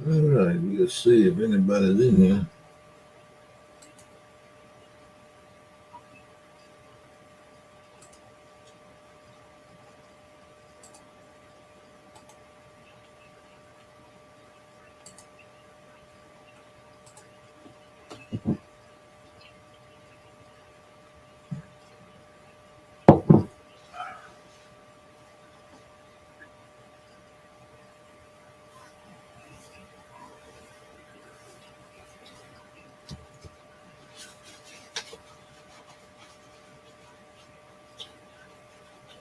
All right, we'll see if anybody's in here.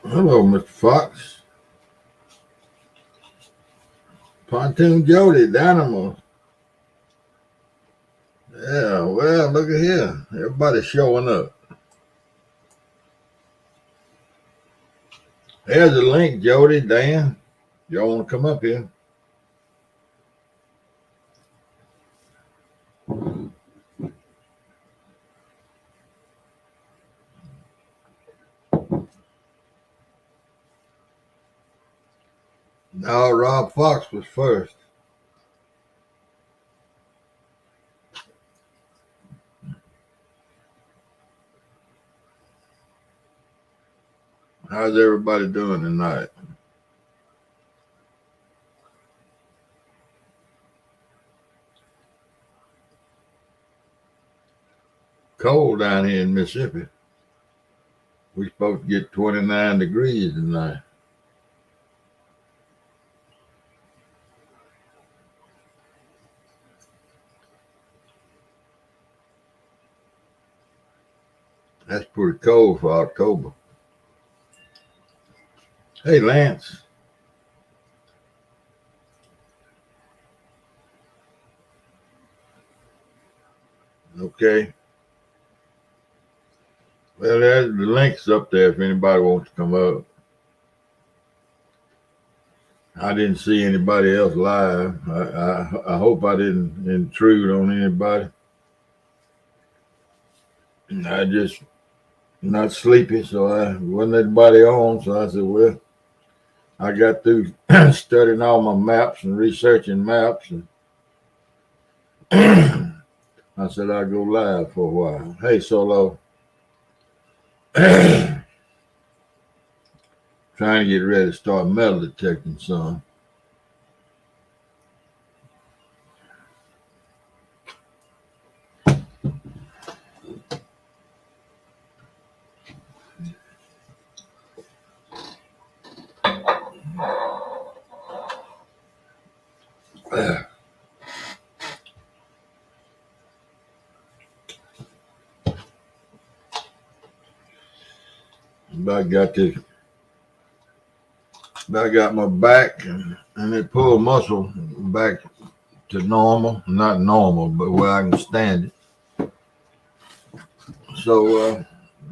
Hello, Mr. Fox. Pontoon Jody, Dynamo. Yeah, well, look at here. Everybody's showing up. There's a link, Jody, Dan. Y'all want to come up here? No, Rob Fox was first. How's everybody doing tonight? Cold down here in Mississippi. We're supposed to get 29 degrees tonight. That's pretty cold for October. Hey, Lance. Okay. Well, there's the links up there if anybody wants to come up. I didn't see anybody else live. I hope I didn't intrude on anybody. I just not sleepy, so I wasn't anybody on. So I said, well, I got through studying all my maps and researching maps, and I said I'd go live for a while. Hey, Solo. Trying to get ready to start metal detecting some. I got my back and it pulled muscle back to normal. Not normal, but where I can stand it. So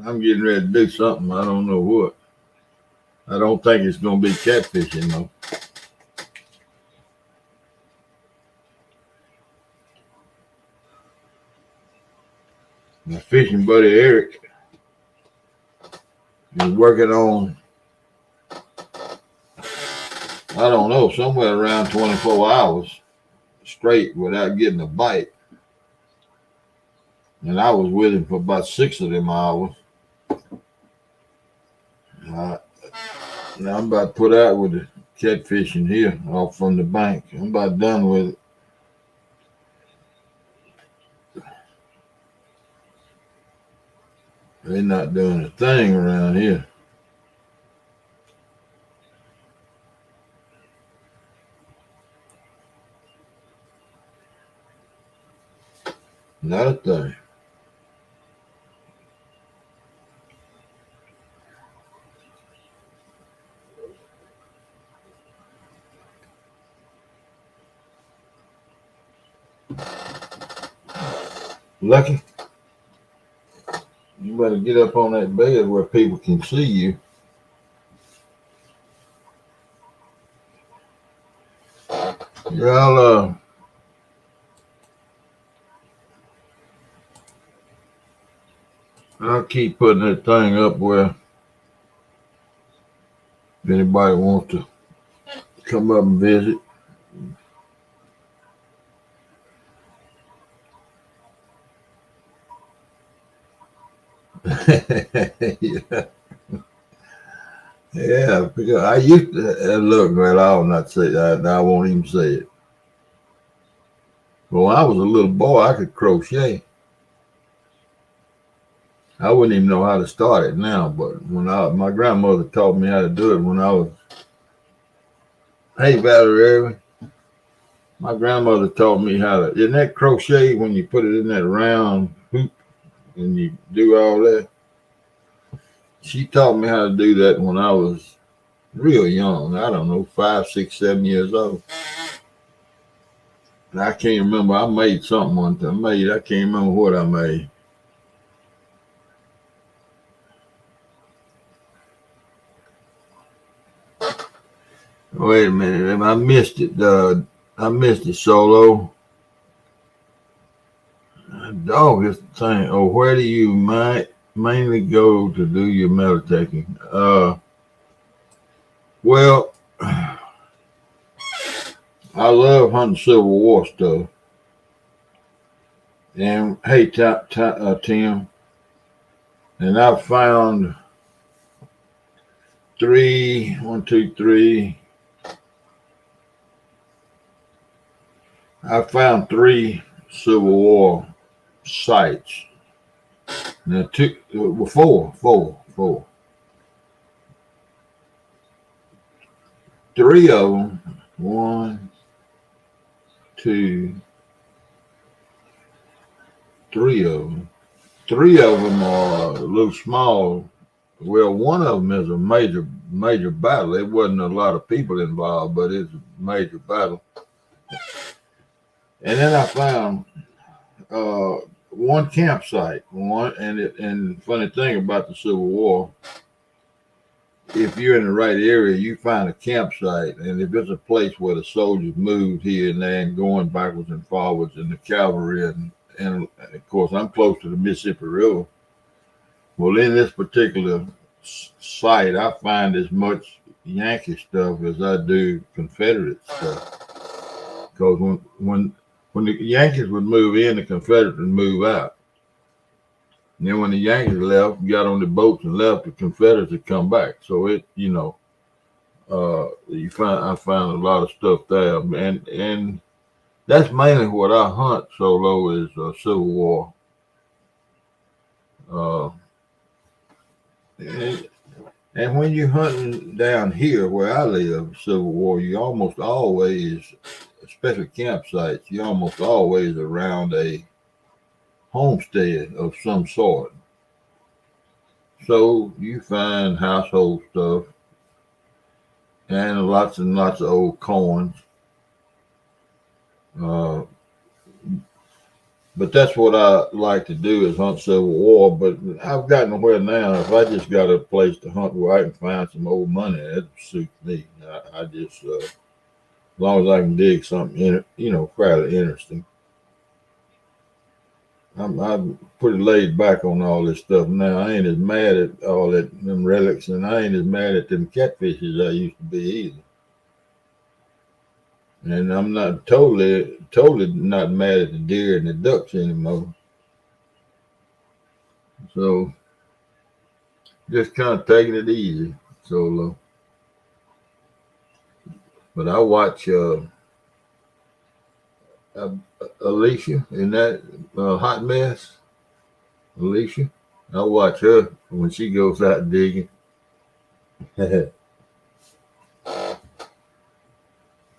I'm getting ready to do something. I don't know what. I don't think it's going to be catfishing, though. My fishing buddy Eric is working on, I don't know, somewhere around 24 hours straight without getting a bite. And I was with him for about 6 of them hours. Now I'm about to put out with the catfishing here off from the bank. I'm about done with it. They're not doing a thing around here. Not a thing. Lucky, you better get up on that bed where people can see you. Y'all, I'll keep putting that thing up where if anybody wants to come up and visit. Yeah. Yeah, because I used to look, well, I'll not say that. I won't even say it. But when I was a little boy, I could crochet. I wouldn't even know how to start it now, but my grandmother taught me how to do it when I was, hey, Valerie, my grandmother taught me how to, isn't that crochet when you put it in that round hoop and you do all that? She taught me how to do that when I was real young. I don't know, 5, 6, 7 years old. And I can't remember. I made something one time. I can't remember what I made. Wait a minute. I missed it. I missed it, Solo. Dog is the thing. Oh, where do you mainly go to do your meditating? Well, I love hunting Civil War stuff. And hey, Tim, and I found one, two, three. I found 3 Civil War sites. Now, four. 3 of them, one, two, 3 of them. 3 of them are a little small. Well, one of them is a major battle. It wasn't a lot of people involved, but it's a major battle. And then I found one campsite. And funny thing about the Civil War, if you're in the right area, you find a campsite, and if it's a place where the soldiers moved here and there and going backwards and forwards, and the cavalry, and of course I'm close to the Mississippi River. Well, in this particular site, I find as much Yankee stuff as I do Confederate stuff. Because when the Yankees would move in, the Confederates would move out. And then when the Yankees left, got on the boats and left, the Confederates would come back. So I find a lot of stuff there, and that's mainly what I hunt solo is Civil War. And when you're hunting down here where I live, Civil War, you almost always, especially campsites, you almost always around a homestead of some sort. So you find household stuff and lots of old coins. But that's what I like to do is hunt Civil War. But I've gotten to where now, if I just got a place to hunt where I can find some old money, that suits me. I just, as long as I can dig something, fairly interesting. I'm pretty laid back on all this stuff now. I ain't as mad at all them relics, and I ain't as mad at them catfishes I used to be either. And I'm not totally not mad at the deer and the ducks anymore. So just kind of taking it easy, solo. But I watch Alicia in that hot mess. Alicia, I watch her when she goes out digging.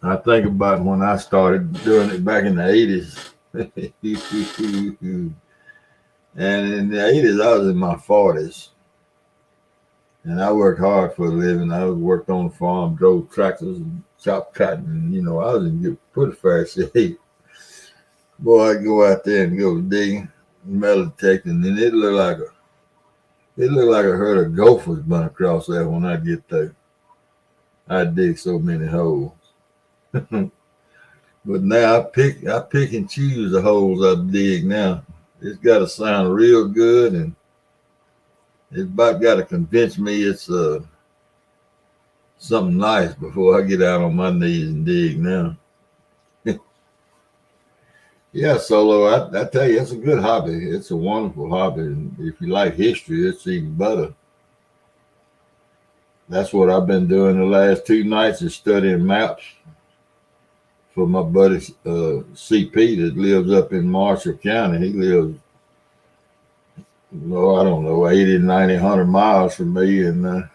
I think about when I started doing it back in the 80s. And in the 80s, I was in my 40s. And I worked hard for a living. I worked on the farm, drove tractors, and chopped cotton. I was in pretty fair shape. Boy, I'd go out there and go digging, metal detecting, and it looked like a herd of gophers run across there when I get there. I dig so many holes. But now I pick and choose the holes I dig now. It's got to sound real good, and it's about got to convince me it's something nice before I get out on my knees and dig now. Yeah, solo. I tell you, it's a good hobby. It's a wonderful hobby. And if you like history, it's even better. That's what I've been doing the last 2 nights is studying maps for my buddy CP that lives up in Marshall County. He lives, I don't know, 80, 90, 100 miles from me. And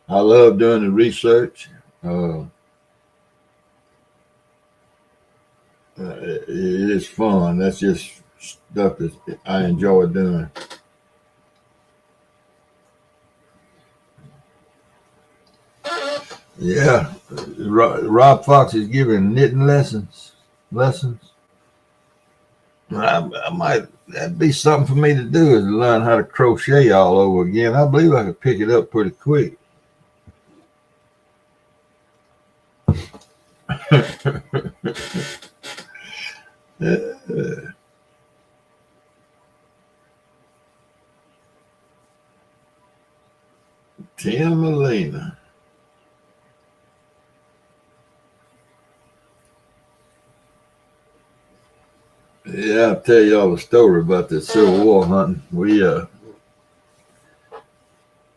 I love doing the research. It is fun. That's just stuff that I enjoy doing. Yeah, Rob Fox is giving knitting lessons. Lessons. I might that'd be something for me to do is learn how to crochet all over again. I believe I could pick it up pretty quick. Tim Molina. Yeah, I'll tell you all the story about the Civil War hunting.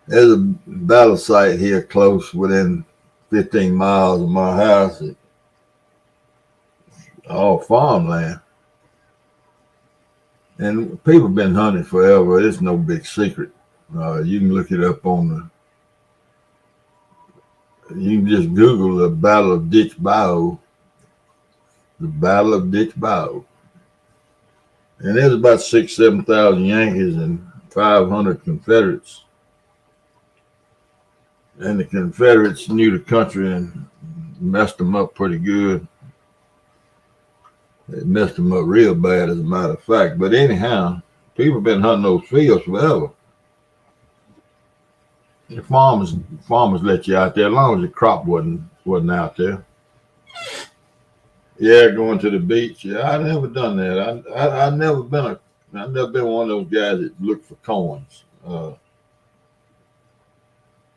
There's a battle site here close within 15 miles of my house. It's all farmland. And people been hunting forever. It's no big secret. You can look it up you can just Google the Battle of Ditch Bayou. The Battle of Ditch Bayou. And there's about 7,000 Yankees and 500 Confederates. And the Confederates knew the country and messed them up pretty good. They messed them up real bad, as a matter of fact. But anyhow, people have been hunting those fields forever. The farmers let you out there as long as the crop wasn't out there. Yeah, going to the beach. Yeah, I never done that. I've never been one of those guys that look for coins.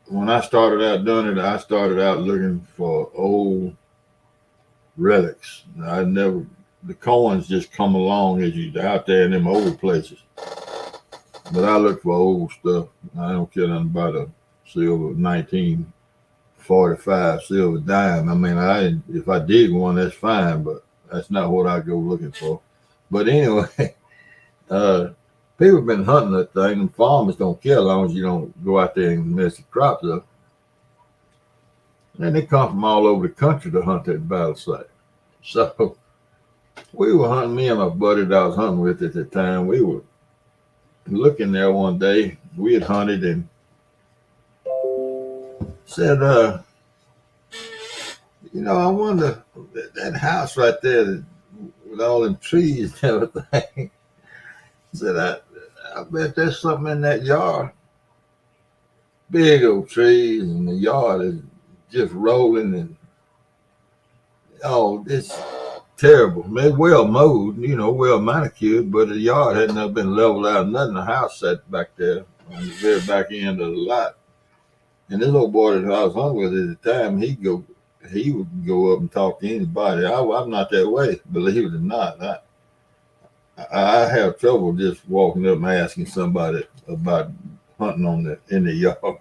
When I started out doing it, I started out looking for old relics. The coins just come along as you out there in them old places. But I look for old stuff. I don't care nothing about a silver 1945 silver dime. I mean, if I dig one, that's fine, but that's not what I go looking for. But anyway, uh, people have been hunting that thing, and farmers don't care as long as you don't go out there and mess the crops up. And they come from all over the country to hunt that battle site. So we were hunting, me and my buddy that I was hunting with at the time, we were looking there one day. We had hunted and said, I wonder that house right there with all them trees and everything. Said, I bet there's something in that yard. Big old trees, and the yard is just rolling and it's terrible. It's well mowed, well manicured, but the yard had not been leveled out. Nothing. The house sat back there on the very back end of the lot. And this old boy that I was hung with at the time, he would go up and talk to anybody. I'm not that way, believe it or not. I have trouble just walking up and asking somebody about hunting in the yard.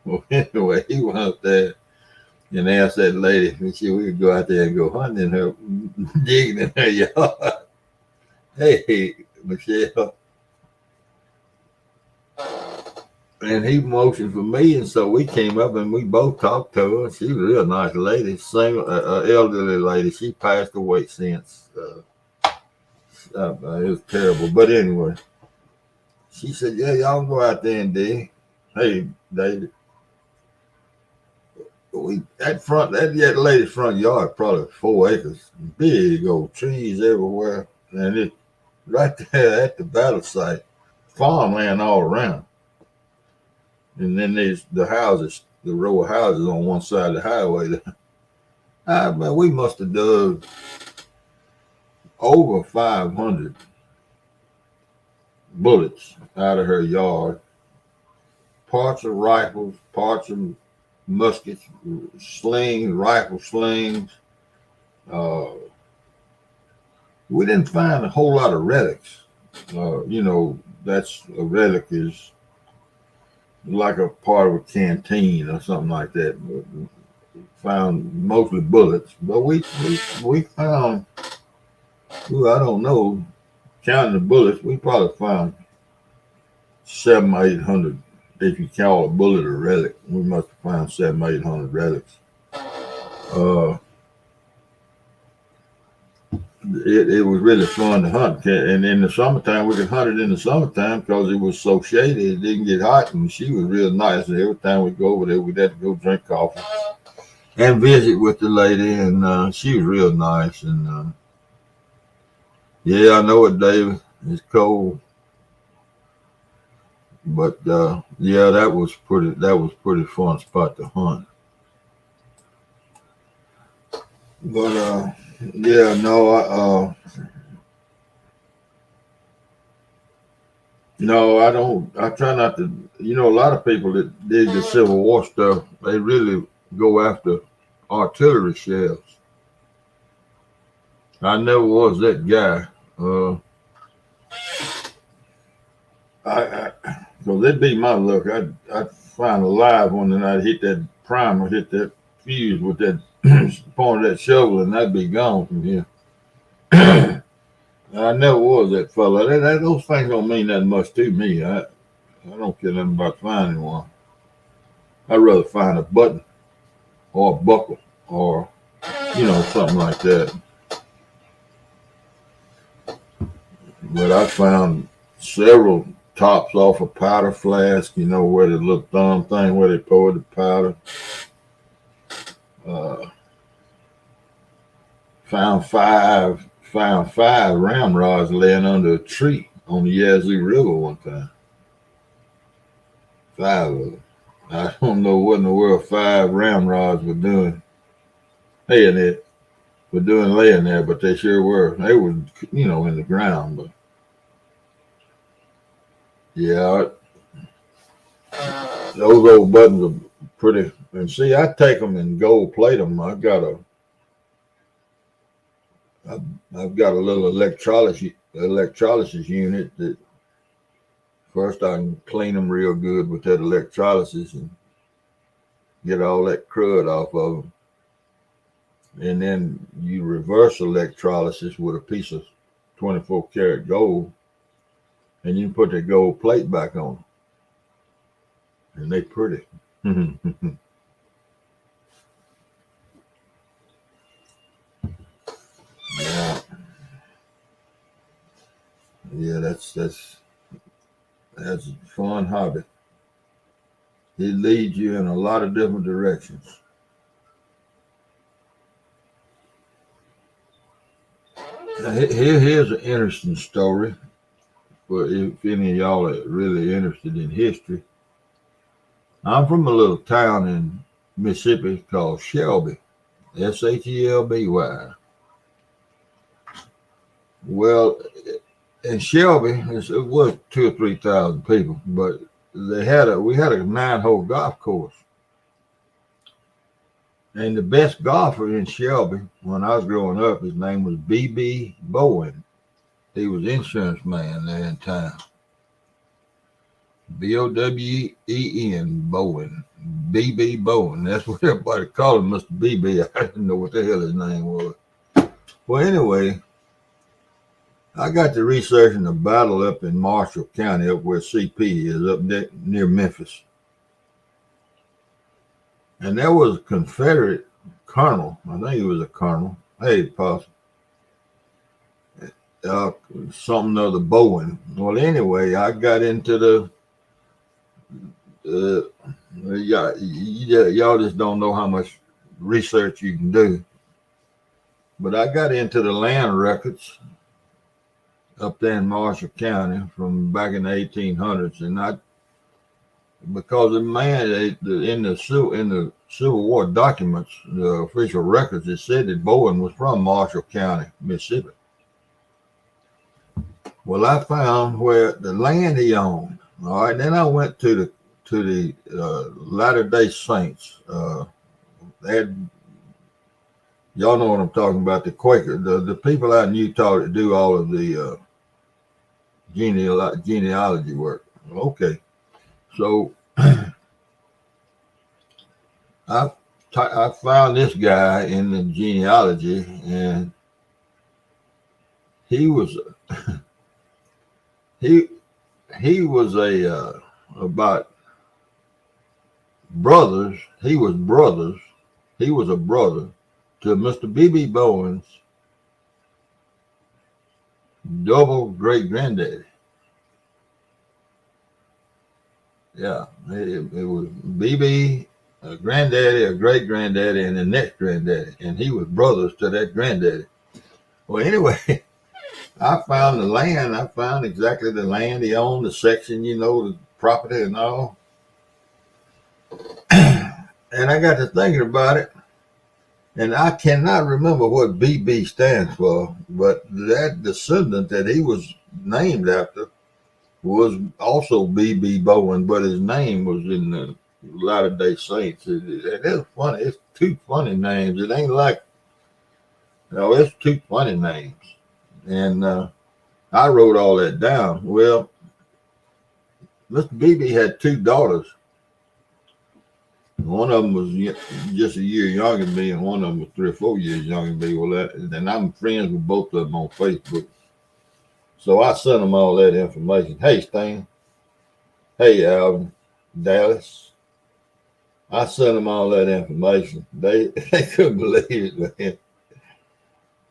Well, anyway, he went up there and asked that lady if we could go out there and go hunting in her, digging in her yard. Hey, Michelle. And he motioned for me, and so we came up and we both talked to her. She was a real nice lady, elderly lady. She passed away since. It was terrible, but anyway, she said, "Yeah, y'all can go out there and dig." Hey, David, that lady's front yard probably 4 acres, big old trees everywhere, and it right there at the battle site, farmland all around. And then there's the houses, the row of houses on one side of the highway. We must have dug over 500 bullets out of her yard. Parts of rifles, parts of muskets, slings, rifle slings, uh, We didn't find a whole lot of relics. That's a relic is like a part of a canteen or something like that. We found mostly bullets, but we found, well, I don't know, counting the bullets, we probably found 700 or 800. If you call a bullet a relic, we must have found 700 or 800 relics. Uh, it was really fun to hunt, and in the summertime we could hunt it in the summertime because it was so shady. It didn't get hot, and she was real nice. And every time we go over there, we'd have to go drink coffee and visit with the lady, and she was real nice. And yeah, I know it, David. It's cold, but yeah, that was pretty fun spot to hunt. But yeah, no, no, I don't. I try not to. A lot of people that dig the Civil War stuff, they really go after artillery shells. I never was that guy. Because it'd be my luck. I'd find a live one and I'd hit that primer, hit that fuse with that point of that shovel, and I'd be gone from here. I never was that fella. Those things don't mean that much to me. I don't care nothing about finding one. I'd rather find a button or a buckle or, something like that. But I found several tops off a powder flask, where the little thumb thing where they poured the powder. Found five ramrods laying under a tree on the Yazoo River one time. 5 of them. I don't know what in the world 5 ramrods were doing laying there, but they sure were. They were, in the ground, but yeah, those old buttons are pretty. And see, I take them and gold plate them. I've got a little electrolysis unit that first I can clean them real good with that electrolysis and get all that crud off of them. And then you reverse electrolysis with a piece of 24 karat gold, and you can put the gold plate back on, and they pretty. Yeah, that's a fun hobby. It leads you in a lot of different directions. Now, here's an interesting story. But if any of y'all are really interested in history, I'm from a little town in Mississippi called Shelby, Shelby. Well, in Shelby, it was 2,000 or 3,000 people, but we had a 9-hole golf course. And the best golfer in Shelby when I was growing up, his name was B.B. Bowen. He was insurance man there in town. Bowen, Bowen. B.B. Bowen. That's what everybody called him, Mr. B.B. I didn't know what the hell his name was. Well, anyway, I got to researching the battle up in Marshall County, up where CP is, up near Memphis. And there was a Confederate colonel. I think he was a colonel. Hey, possible. Something of the Bowen. Well, anyway, I got into y'all just don't know how much research you can do. But I got into the land records up there in Marshall County from back in the 1800s, and because the man in the Civil War documents, the official records, it said that Bowen was from Marshall County, Mississippi. Well, I found where the land he owned. All right, then I went to the Latter-day Saints. They Y'all know what I'm talking about. The Quaker, the people out in Utah that do all of the genealogy work. Okay, so I found this guy in the genealogy, and he was he he was a about brothers. He was brothers. He was a brother to Mr. B.B. Bowen's double great granddaddy. Yeah, it was BB, a granddaddy, a great granddaddy, and the next granddaddy, and he was brothers to that granddaddy. Well, anyway, I found the land. I found exactly the land he owned, the section, the property and all. And I got to thinking about it, and I cannot remember what BB stands for, but that descendant that he was named after was also B.B. Bowen, but his name was in the Latter-day Saints. It's funny. It's two funny names. It ain't like, it's two funny names. And I wrote all that down. Well, Mr. B.B. had two daughters. One of them was just a year younger than me, and one of them was 3 or 4 years younger than me. Well, and I'm friends with both of them on Facebook. So I sent them all that information. Hey, Stan. Hey, Alvin. Dallas. I sent them all that information. They couldn't believe it, man.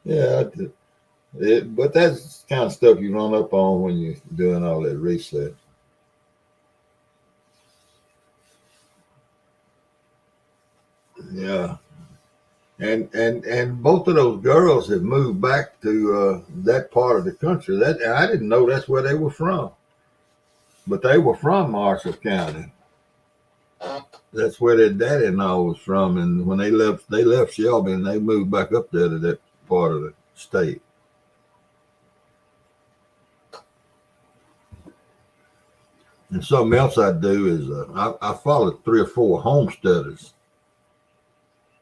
Yeah, but that's the kind of stuff you run up on when you're doing all that research. Yeah. And both of those girls have moved back to that part of the country. That I didn't know that's where they were from, but they were from Marshall County. That's where their daddy and all was from. And when they left Shelby and they moved back up there to that part of the state. And something else I do is I follow 3 or 4 homesteaders.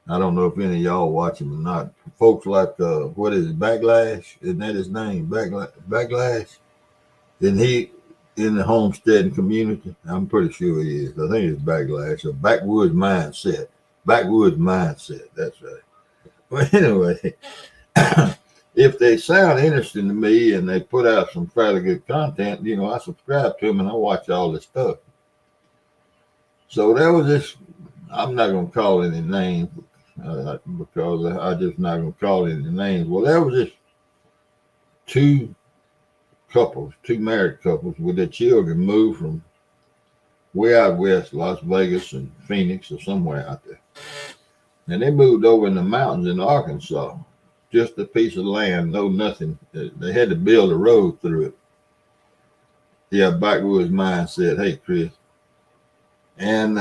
I don't know if any of y'all watch him or not. Folks like, what is it, Backlash? Isn't that his name? Backlash? Isn't he in the homesteading community? I'm pretty sure he is. I think it's Backlash or Backwoods Mindset. Backwoods Mindset, that's right. Well, anyway, if they sound interesting to me and they put out some fairly good content, I subscribe to them and I watch all this stuff. So there was this, I'm not going to call any names, because I just not going to call any names. Well, there was this two married couples with their children moved from way out west, Las Vegas and Phoenix or somewhere out there. And they moved over in the mountains in Arkansas, just a piece of land, no nothing. They had to build a road through it. Yeah, Backwoods Mindset. Hey, Chris. And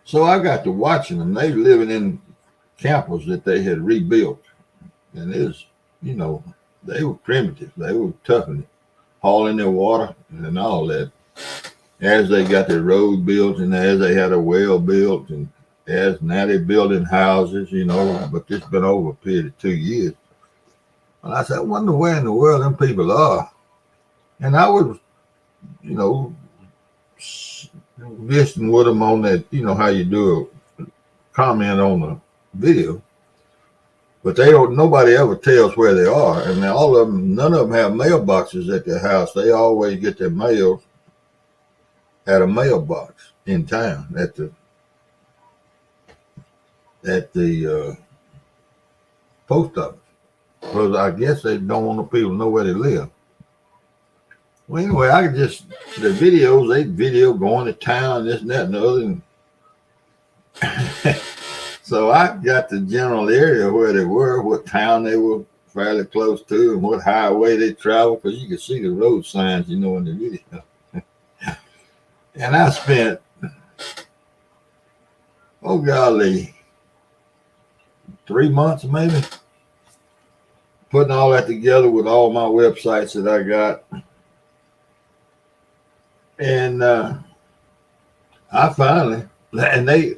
so I got to watching them. They were living in campers that they had rebuilt. And it was, they were primitive. They were tough and hauling their water and all that. As they got their road built and as they had a well built and as now they're building houses, but this has been over a period of 2 years. And I said, I wonder where in the world them people are. And I was, listening with them on that, how you do a comment on a video. But nobody ever tells where they are. And all of them, none of them have mailboxes at their house. They always get their mail at a mailbox in town at the post office. Because I guess they don't want the people to know where they live. Well, anyway, the videos, they video going to town, this and that and the other. And so I got the general area where they were, what town they were fairly close to, and what highway they traveled, because you could see the road signs, in the video. And I spent, oh golly, 3 months maybe, putting all that together with all my websites that I got. And I finally and they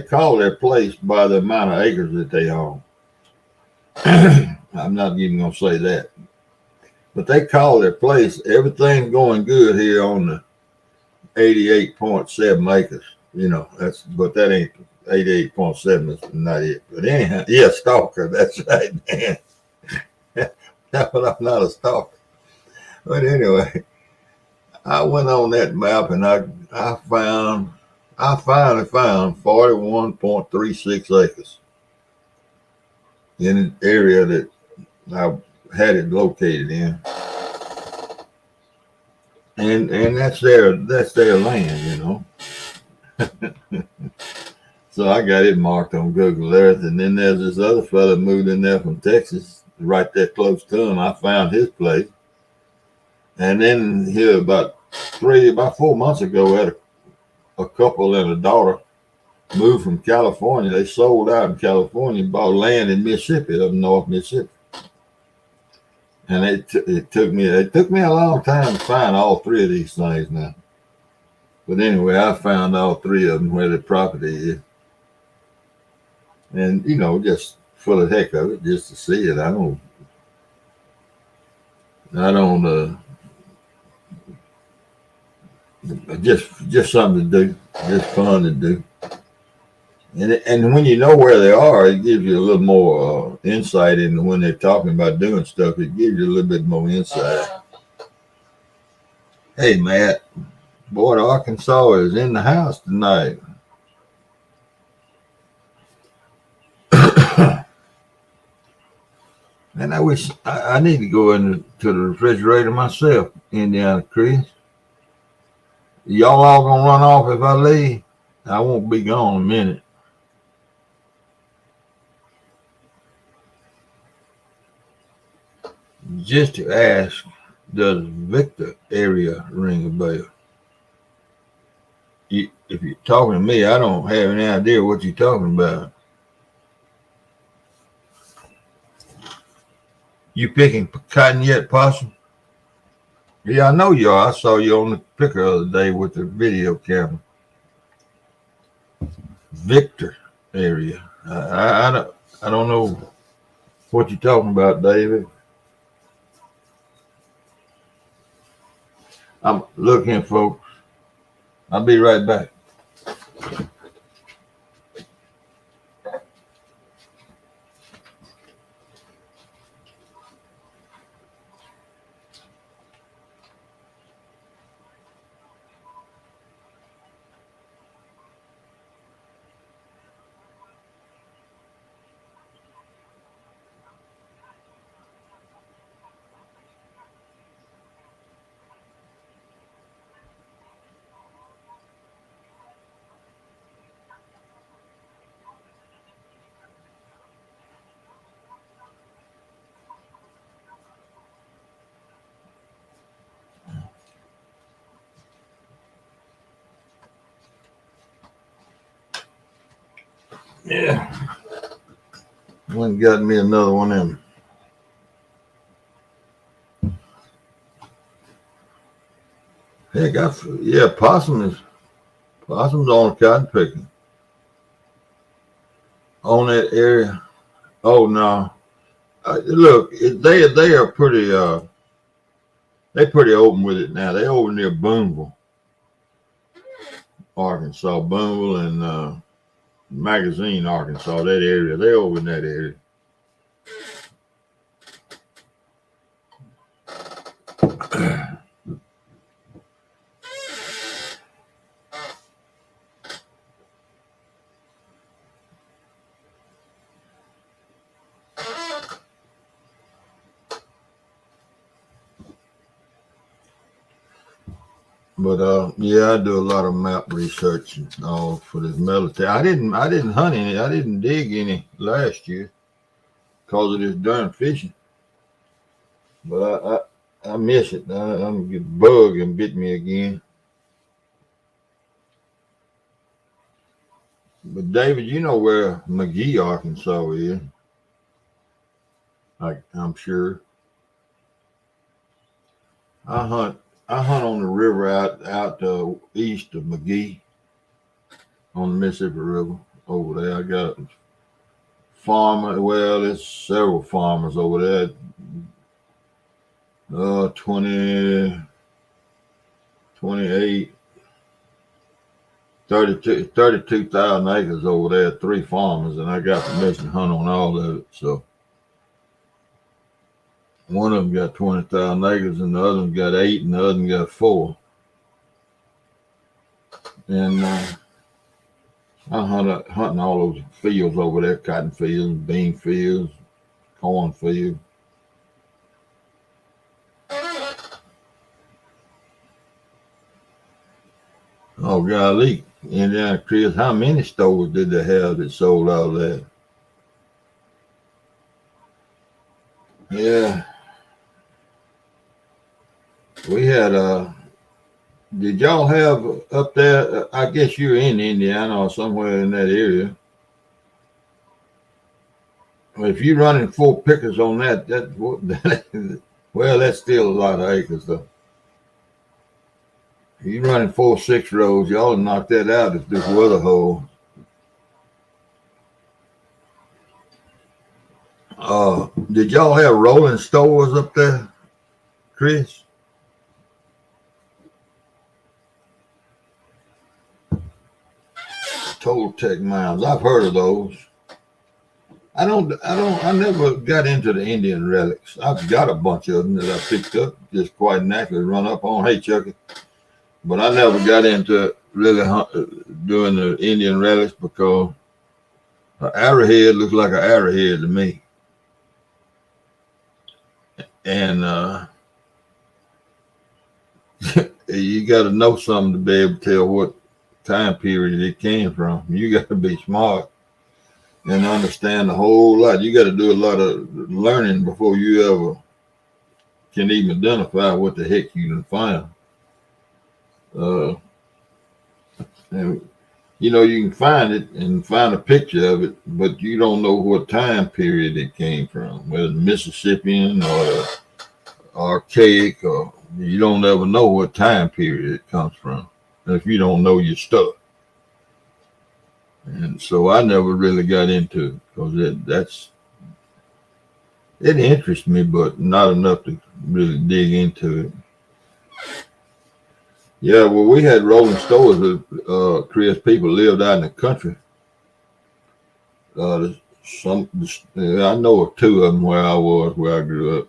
call their place by the amount of acres that they own. I'm not even gonna say that, but they call their place. Everything's going good here on the 88.7 acres. You know, but that ain't 88.7 is not it. But anyhow, yeah, stalker. That's right, man. But I'm not a stalker. But anyway, I went on that map and I finally found 41.36 acres in an area that I had it located in, and that's their land, you know. So I got it marked on Google Earth, and then there's this other fella moved in there from Texas, right there close to him. I found his place, and then here about 4 months ago, I had a couple and a daughter moved from California. They sold out in California, bought land in Mississippi, up north Mississippi. And it took me a long time to find all three of these things now. But anyway, I found all three of them where the property is, and just for the heck of it, just to see it. I don't. Just something to do, just fun to do. And when you know where they are, it gives you a little more insight into when they're talking about doing stuff. It gives you a little bit more insight. Hey, Matt, boy, Arkansas is in the house tonight. And I wish I need to go into the refrigerator myself, Indiana Chris. Y'all all gonna run off if I leave? I won't be gone a minute. Just to ask, does Victor area ring a bell? If you're talking to me, I don't have any idea what you're talking about. You picking cotton yet, Possum? Yeah, I know you are. I saw you on the picker the other day with the video camera. Victor area. I don't know what you're talking about, David. I'm looking, folks. I'll be right back. Yeah. Went and got me another one of them. Heck, possum's on cotton picking on that area. Oh no, look, they are pretty they pretty open with it now. They over near Boonville, Arkansas, Boonville and Magazine, Arkansas. That area, they over in that area. But yeah, I do a lot of map research and all for this military. I didn't hunt any. I didn't dig any last year because of this darn fishing. But I miss it. I'm gonna get bug and bit me again. But David, you know where McGee, Arkansas is? I'm sure. I hunt. I hunt on the river out east of McGee. on the Mississippi River over there. I got farmer. Well, there's several farmers over there. 20, 28, 32,000 acres over there, 3 farmers, and I got permission to hunt on all of it. So one of them got 20,000 acres, and the other one got 8, and the other one got 4. And I'm hunting all those fields over there, cotton fields, bean fields, corn fields. Oh, golly, Indiana Chris, how many stores did they have that sold all that? Yeah. We had, did y'all have up there, I guess you're in Indiana or somewhere in that area. If you're running 4 pickers on that, well, that's still a lot of acres, though. If you're running 4 6 rows, y'all knock that out if this weather holds. Did y'all have rolling stores up there, Chris? Total Tech Miles. I've heard of those. I never got into the Indian relics. I've got a bunch of them that I picked up, just quite naturally run up on. Hey, Chucky. But I never got into really doing the Indian relics because an arrowhead looks like an arrowhead to me. And you got to know something to be able to tell what time period it came from. You got to be smart and understand a whole lot. You got to do a lot of learning before you ever can even identify what the heck you can find. And you know, you can find it and find a picture of it, but you don't know what time period it came from, whether Mississippian or archaic, or you don't ever know what time period it comes from if you don't know your stuff. And so I never really got into it because it interests me, but not enough to really dig into it. Yeah, well, we had rolling stores with Chris. People lived out in the country. I know of 2 of them where I grew up.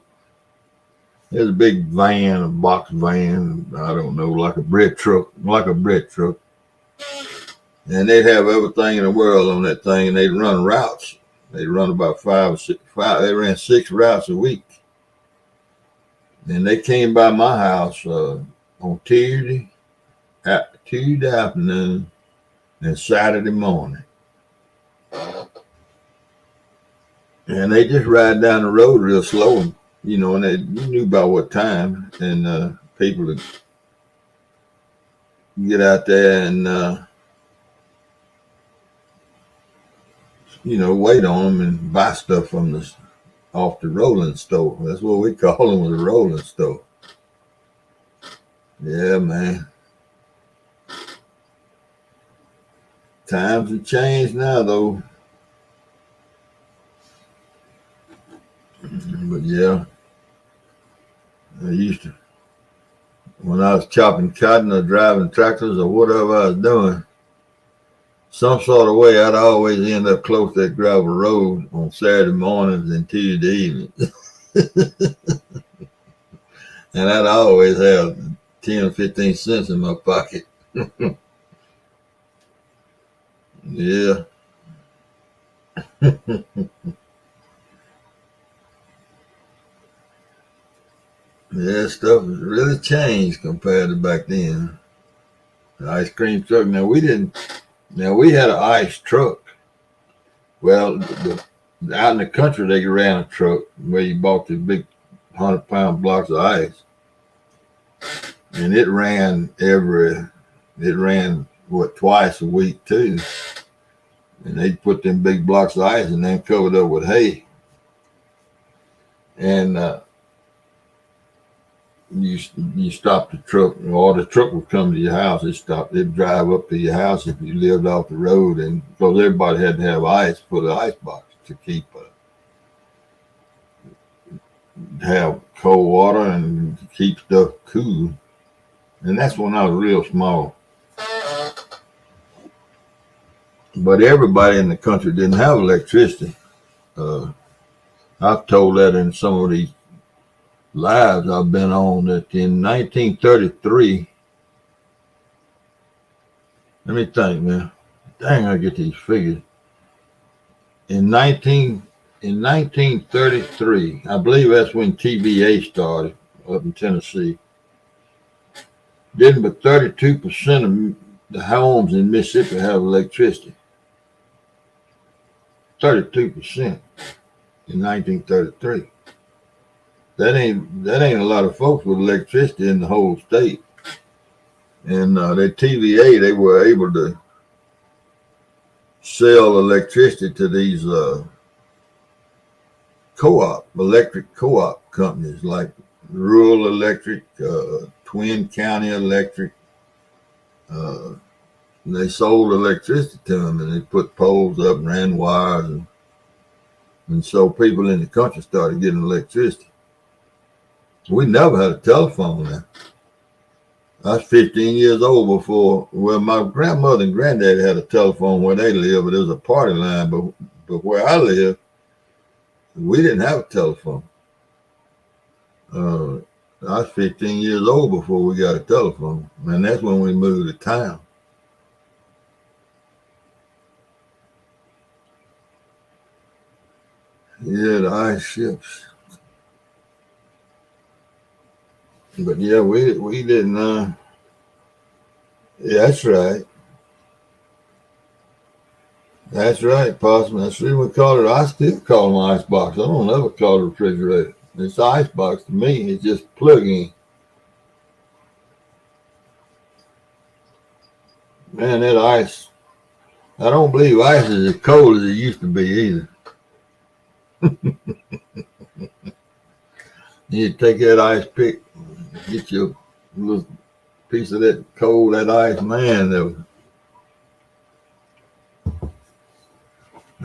There's a big van, a box van, I don't know, like a bread truck. And they'd have everything in the world on that thing, and they'd run routes. They'd run about 5 or 6. They ran 6 routes a week. And they came by my house on Tuesday afternoon and Saturday morning. And they just ride down the road real slow, you know, and you knew about what time, and people would get out there and, you know, wait on them and buy stuff from off the rolling store. That's what we call them, the rolling store. Yeah, man. Times have changed now, though. But yeah, I used to, when I was chopping cotton or driving tractors or whatever I was doing, some sort of way I'd always end up close to that gravel road on Saturday mornings and Tuesday evenings. And I'd always have 10 or 15 cents in my pocket. Yeah. Yeah, stuff has really changed compared to back then. The ice cream truck. Now we had an ice truck. Well, out in the country they ran a truck where you bought the big 100-pound blocks of ice. And it ran twice a week too. And they'd put them big blocks of ice and then covered up with hay. And you stop the truck, or the truck would come to your house. It'd drive up to your house if you lived off the road, and because everybody had to have ice for the ice box to keep have cold water and keep stuff cool. And that's when I was real small. But everybody in the country didn't have electricity. I've told that in some of these lives I've been on, that in 1933, let me think, man. Dang, I get these figures. In 1933, I believe that's when TVA started up in Tennessee. Didn't but 32% of the homes in Mississippi have electricity. 32% in 1933. That ain't a lot of folks with electricity in the whole state. And the TVA, they were able to sell electricity to these electric co-op companies like Rural Electric, Twin County Electric. They sold electricity to them, and they put poles up and ran wires, and so people in the country started getting electricity. We never had a telephone then. I was 15 years old before. Well, my grandmother and granddaddy had a telephone where they lived, but it was a party line. But where I lived, we didn't have a telephone. I was 15 years old before we got a telephone, and that's when we moved to town. Yeah, the ice ships. But yeah, we didn't. Yeah, that's right. That's right, Possum. That's what we call it. I still call them ice box. I don't ever call it refrigerator. It's ice box to me. It's just plug in. Man, that ice. I don't believe ice is as cold as it used to be either. You take that ice pick, get your little piece of that cold, that ice, man.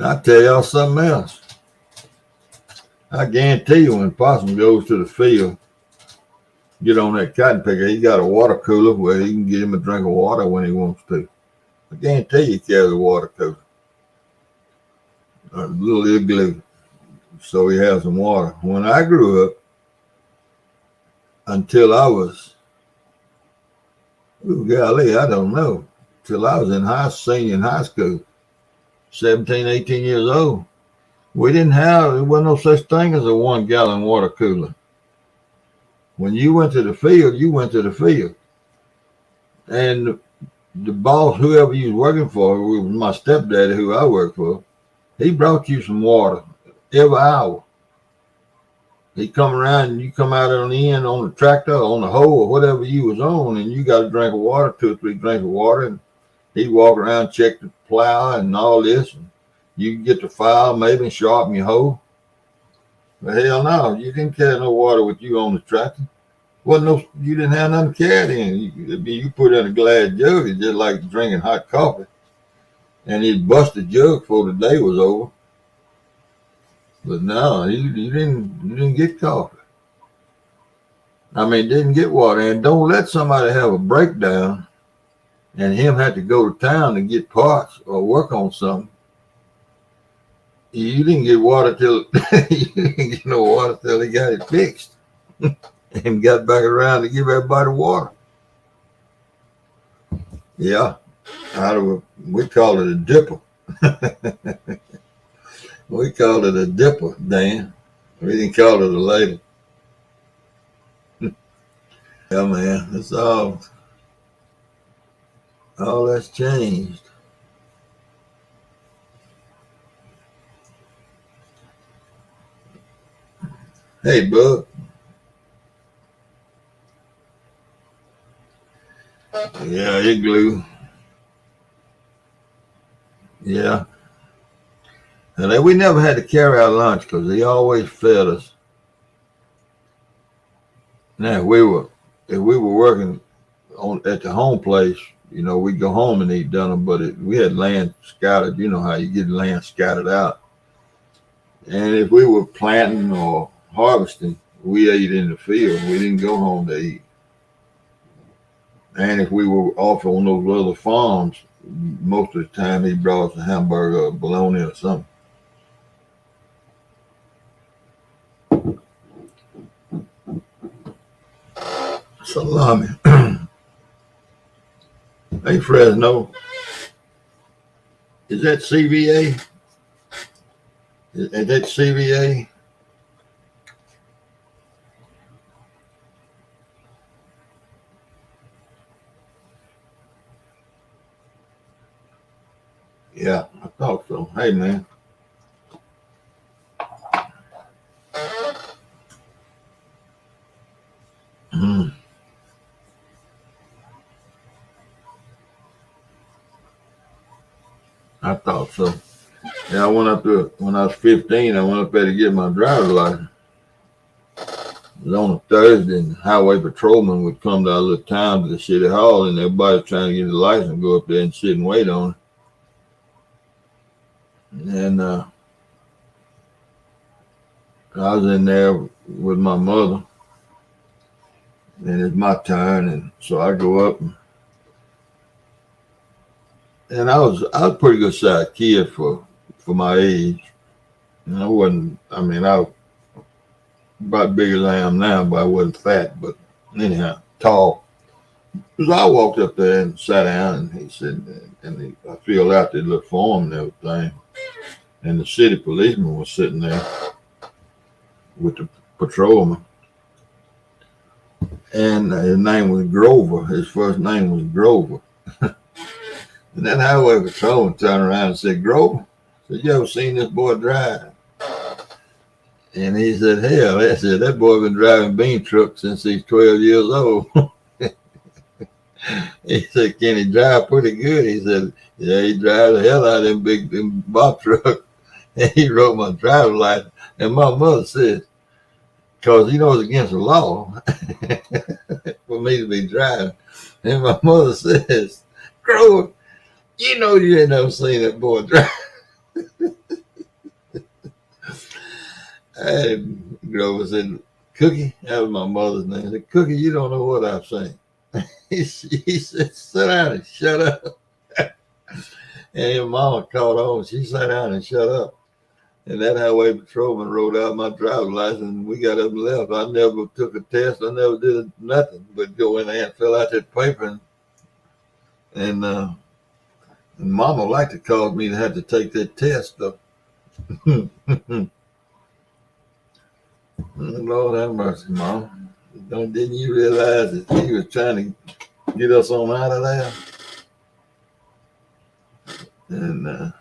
I'll tell y'all something else. I guarantee you when Possum goes to the field, get on that cotton picker, he got a water cooler where he can get him a drink of water when he wants to. I guarantee you he carries a water cooler. A little igloo, so he has some water. When I grew up, until I was, golly, I don't know, till I was in senior in high school, 17, 18 years old, there wasn't no such thing as a 1 gallon water cooler. When you went to the field, you went to the field. And the boss, whoever you was working for, was my stepdaddy who I worked for, he brought you some water every hour. He come around and you come out on the end on the tractor, on the hoe, or whatever you was on, and you got a drink of water, 2 or 3 drinks of water, and he'd walk around, check the plow and all this, and you get the file, maybe sharpen your hoe. But hell no, you didn't carry no water with you on the tractor. You didn't have nothing carried in. You put in a glass jug, it's just like drinking hot coffee. And he'd bust the jug before the day was over. But no, you didn't get coffee. I mean, didn't get water. And don't let somebody have a breakdown and him have to go to town to get parts or work on something. You didn't get water till you didn't get no water till he got it fixed and got back around to give everybody water. Yeah, we call it a dipper. We called it a dipper, Dan. We didn't call it a ladle. Yeah, man, it's all that's changed. Hey, bud. Yeah, igloo. Yeah. And then we never had to carry our lunch because they always fed us. Now, if we were working on at the home place, we'd go home and eat dinner. But we had land scattered. You know how you get land scattered out. And if we were planting or harvesting, we ate in the field. We didn't go home to eat. And if we were off on those other farms, most of the time he brought us a hamburger or bologna or something. Salami. Hey, Fresno, is that CVA? Is that CVA? Yeah, I thought so. Hey, man. I thought so. Yeah, I went up there when I was 15. I went up there to get my driver's license. It was on a Thursday, and the highway patrolman would come to our little town to the city hall, and everybody trying to get the license, go up there and sit and wait on it. And I was in there with my mother, and it's my turn, and so I go up, and I was a pretty good sized kid for my age. And I wasn't. I mean, I was about big as I am now, but I wasn't fat. But anyhow, tall. Because I walked up there and sat down, and he said, I filled out the little form and everything. And the city policeman was sitting there with the patrolman. And his name was Grover. His first name was Grover. And that highway patrolman turned around and said, Grover, said, you ever seen this boy drive? And he said, hell, I said, that boy been driving bean trucks since he's 12 years old. He said, can he drive pretty good? He said, yeah, he drives the hell out of them big box trucks. And he wrote my driver's license. And my mother said, because it's against the law for me to be driving. And my mother says, Grover, you ain't never seen that boy drive. And Grover said, Cookie, that was my mother's name. I said, Cookie, you don't know what I've seen. He said, sit down and shut up. And your mama caught on. She sat down and shut up. And that highway patrolman wrote out my driver's license, and we got up and left. I never took a test. I never did nothing but go in there and fill out that paper. And Mama liked to cause me to have to take that test, though. Lord have mercy, Mom. Didn't you realize that he was trying to get us on out of there? And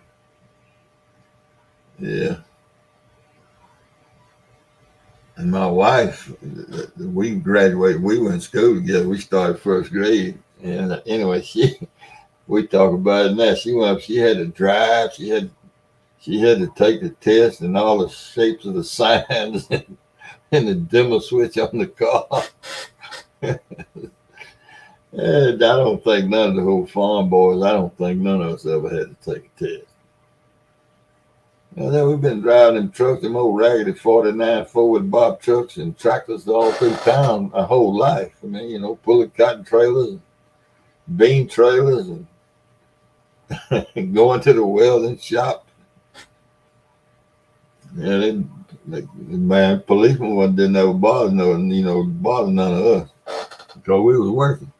yeah. And my wife, we graduated. We went to school together. We started first grade. And anyway, we talk about it now. She went up. She had to drive. She had to take the test and all the shapes of the signs and the dimmer switch on the car. And I don't think none of the whole farm boys. I don't think none of us ever had to take a test. And then we've been driving them trucks, them old raggedy 49 forward bob trucks and tractors all through town our whole life. I mean, pulling cotton trailers, and bean trailers, and going to the welding shop. And man, policemen didn't ever bother bother none of us because we was working.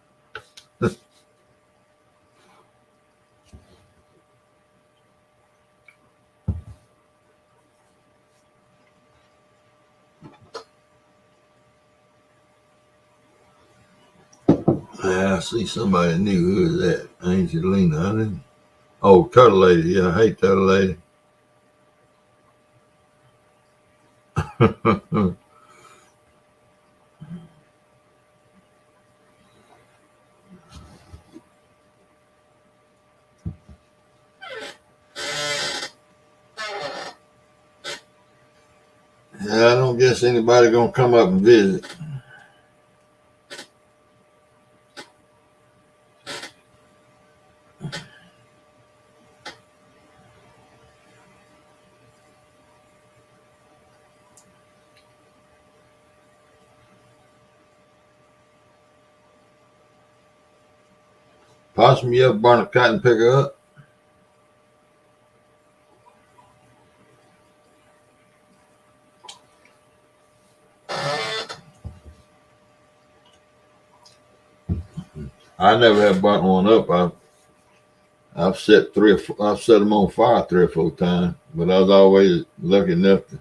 Yeah, I see somebody new. Who is that? Angelina, I didn't. Oh, Turtle Lady. Yeah, I hate Turtle Lady. Yeah, I don't guess anybody gonna come up and visit. Possum, you ever burn a cotton picker up? I never have burnt one up. I've set them on fire 3 or 4 times, but I was always lucky enough to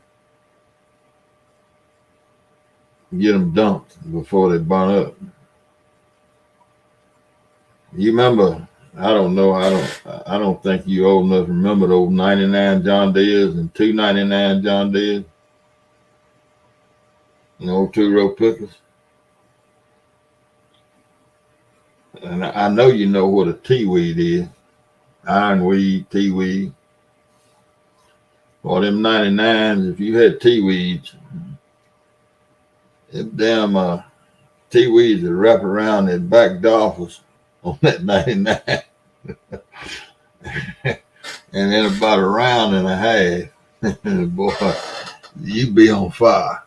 get them dumped before they burn up. You remember? I don't know. I don't think you old enough to remember those 99 John Deeres and 299 John Deeres. Old 2-row pickers. And I know you know what a T-weed is. Ironweed, T-weed. Well, them 99s, if you had T-weeds, them damn T-weeds would wrap around that back dolphins on that 99. And in about a round and a half, boy, you'd be on fire.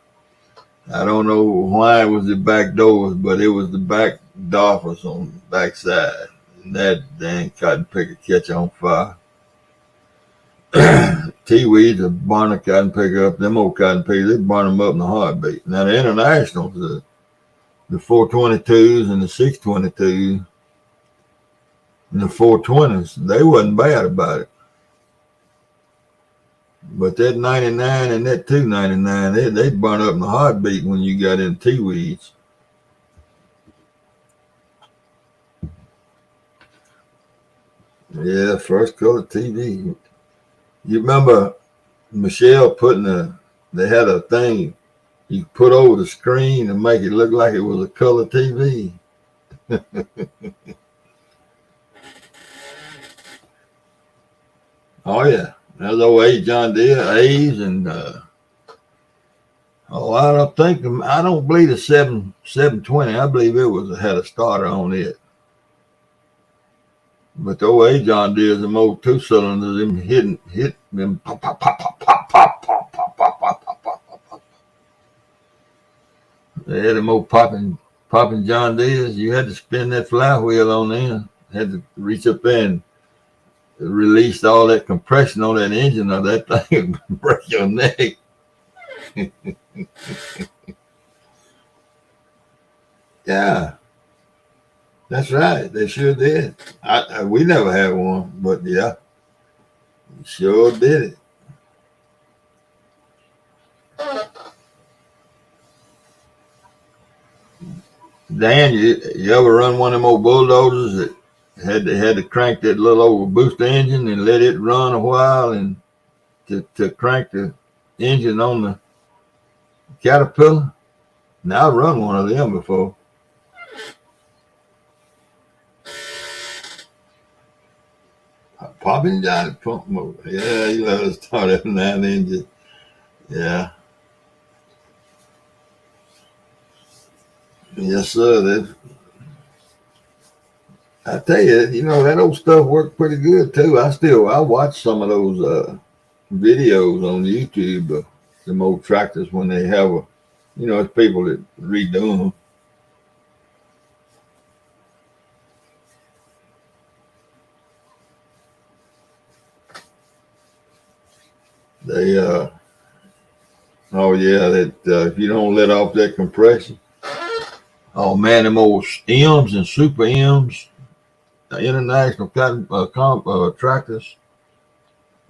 I don't know why it was the back doors, but it was the back dolphins on the back side. And that dang cotton picker catch on fire. T-weeds are burn a cotton picker up. Them old cotton pickers, they burn them up in a heartbeat. Now the internationals, the 422s and the 622s and the 420s, they wasn't bad about it. But that 99 and that 299, they burn up in a heartbeat when you got in T-weeds. Yeah, first color TV. You remember Michelle they had a thing you put over the screen and make it look like it was a color TV. Oh yeah, there's old 8 John Deere A's and I don't believe the 720. I believe it had a starter on it. But the old 8 John Deere's them old 2-cylinders, them hit them pop pop pop pop pop pop pop pop pop pop pop pop pop. They had them old popping John Deere's. You had to spin that flywheel on them. Had to reach up there and release all that compression on that engine or that thing would break your neck. Yeah, that's right. They sure did. We never had one, but yeah, we sure did it. Dan, you ever run one of them old bulldozers that had to crank that little old booster engine and let it run a while and to crank the engine on the Caterpillar? Now I've run one of them before. Popping Johnny pump motor. Yeah, you let us start that 9 engine. Yeah. Yes, sir. I tell you, that old stuff worked pretty good too. I watch some of those videos on YouTube of them old tractors when they have it's people that redo them. They if you don't let off that compression, oh man, them old M's and Super M's, international tractors,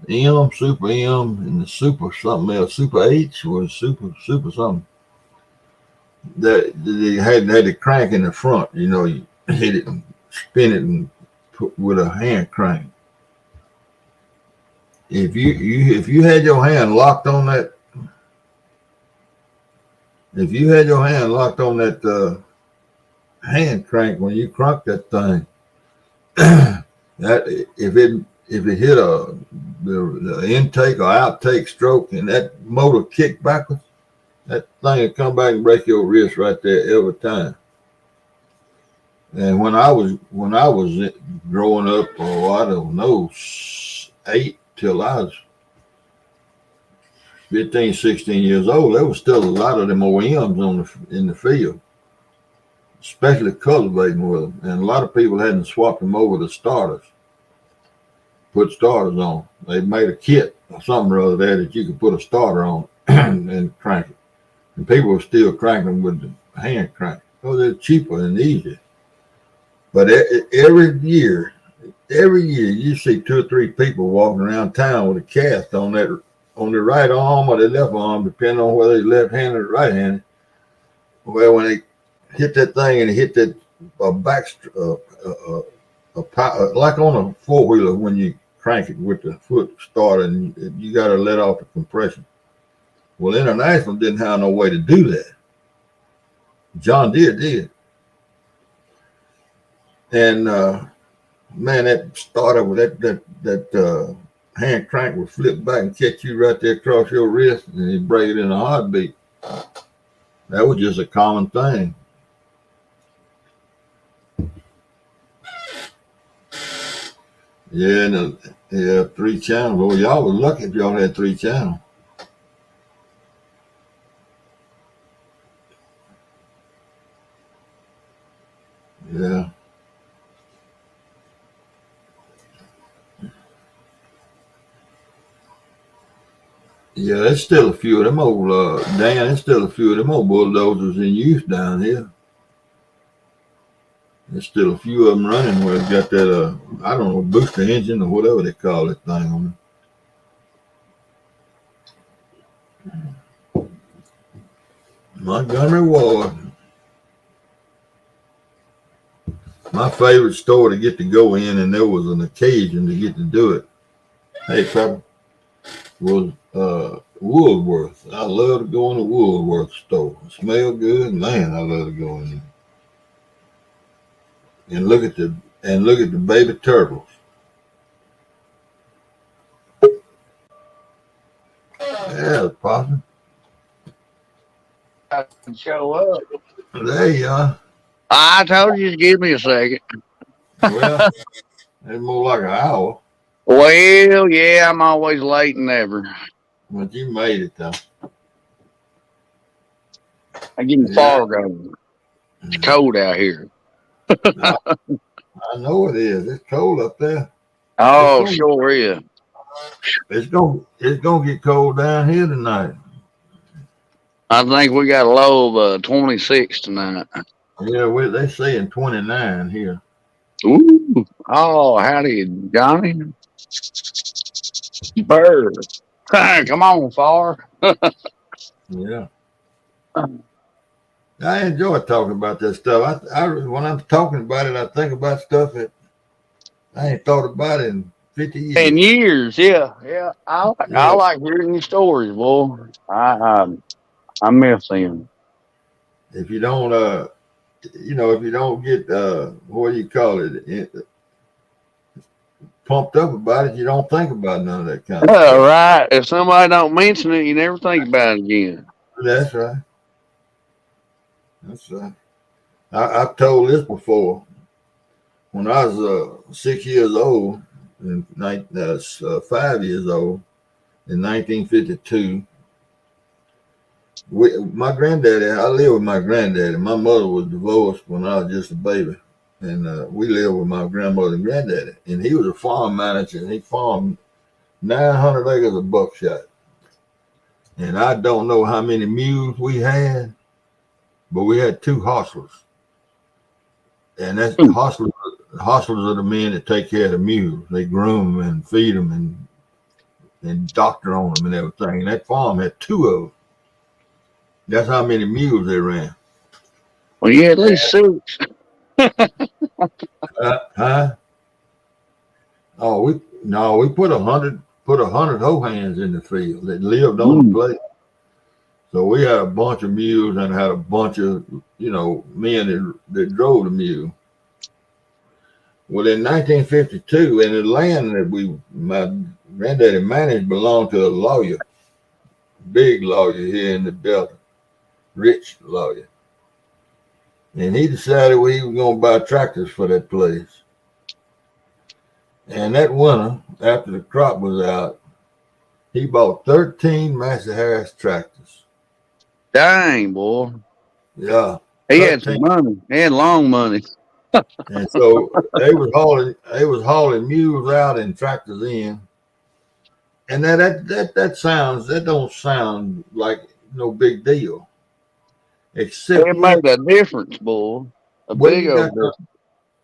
M, Super M, and the Super something else, Super H was Super something. That they had to crank in the front, you hit it and spin it and put with a hand crank. If you had your hand locked on that, hand crank when you crank that thing, that if it hit the intake or outtake stroke and that motor kicked backwards, that thing would come back and break your wrist right there every time. And when I was growing up, I don't know, 8 till I was 15, 16 years old, there was still a lot of them OEMs in the field. especially cultivating with them. And a lot of people hadn't swapped them over to starters, put starters on. They made a kit or something or other there that you could put a starter on and crank it. And people were still cranking them with the hand crank. So they're cheaper and easier. But every year you see 2 or 3 people walking around town with a cast on their right arm or their left arm, depending on whether they're left-handed or right-handed. Well, when they hit that thing and hit that like on a 4-wheeler when you crank it with the foot starter, and you got to let off the compression. Well, International didn't have no way to do that. John Deere did. And man, that starter with that hand crank would flip back and catch you right there across your wrist, and you break it in a heartbeat. That was just a common thing. Yeah, and 3 channels. Well, y'all was lucky if y'all had 3 channels. Yeah. Yeah, there's still a few of them old, Dan, there's still a few of them old bulldozers in use down here. There's still a few of them running where it's got that, I don't know, booster engine or whatever they call that thing on it. Montgomery Ward. My favorite store to get to go in, and there was an occasion to get to do it. Hey, Pepper, was Woolworth. I love to go in the Woolworth store. It smells good, man. I love to go in there and look at the baby turtles. Yeah, Possum. I can show up. There you are. I told you to give me a second. Well, it's more like an hour. Well, yeah, I'm always late and never. But you made it though. I get in Fargo. It's cold out here. I know it is. It's cold up there. Oh, sure is. It's gonna get cold down here tonight. I think we got a low of 26 tonight. Yeah, they saying 29 here. Ooh. Oh, howdy, Johnny. Bird. Come on, Far. Yeah. I enjoy talking about that stuff. I when I'm talking about it, I think about stuff that I ain't thought about in 50 years. 10 years, yeah. I like hearing your stories, boy. I miss them. If you don't, if you don't get, what do you call it, pumped up about it, you don't think about none of that kind of stuff. Right. If somebody don't mention it, you never think about it again. That's right. That's right. I've told this before. When I was 6 years old, and 5 years old, in 1952, my granddaddy, I lived with my granddaddy. My mother was divorced when I was just a baby. And we lived with my grandmother and granddaddy. And he was a farm manager, and he farmed 900 acres of buckshot. And I don't know how many mules we had, but we had 2 hostlers. And that's hostlers are the men that take care of the mules. They groom them and feed them and doctor on them and everything. And that farm had 2 of them. That's how many mules they ran. Well, you had at least 6. Huh? Oh, we put 100 hoe hands in the field that lived on the place. So we had a bunch of mules and had a bunch of men that drove the mule. Well, in 1952, and the land that my granddaddy managed belonged to a lawyer, big lawyer here in the Delta, rich lawyer. And he decided he was going to buy tractors for that place. And that winter, after the crop was out, he bought 13 Massey Harris tractors. Dang, boy. Yeah. He had some money. He had long money. And so they was hauling mules out and tractors in. And that don't sound like no big deal. Except It made a difference, boy. A big old difference.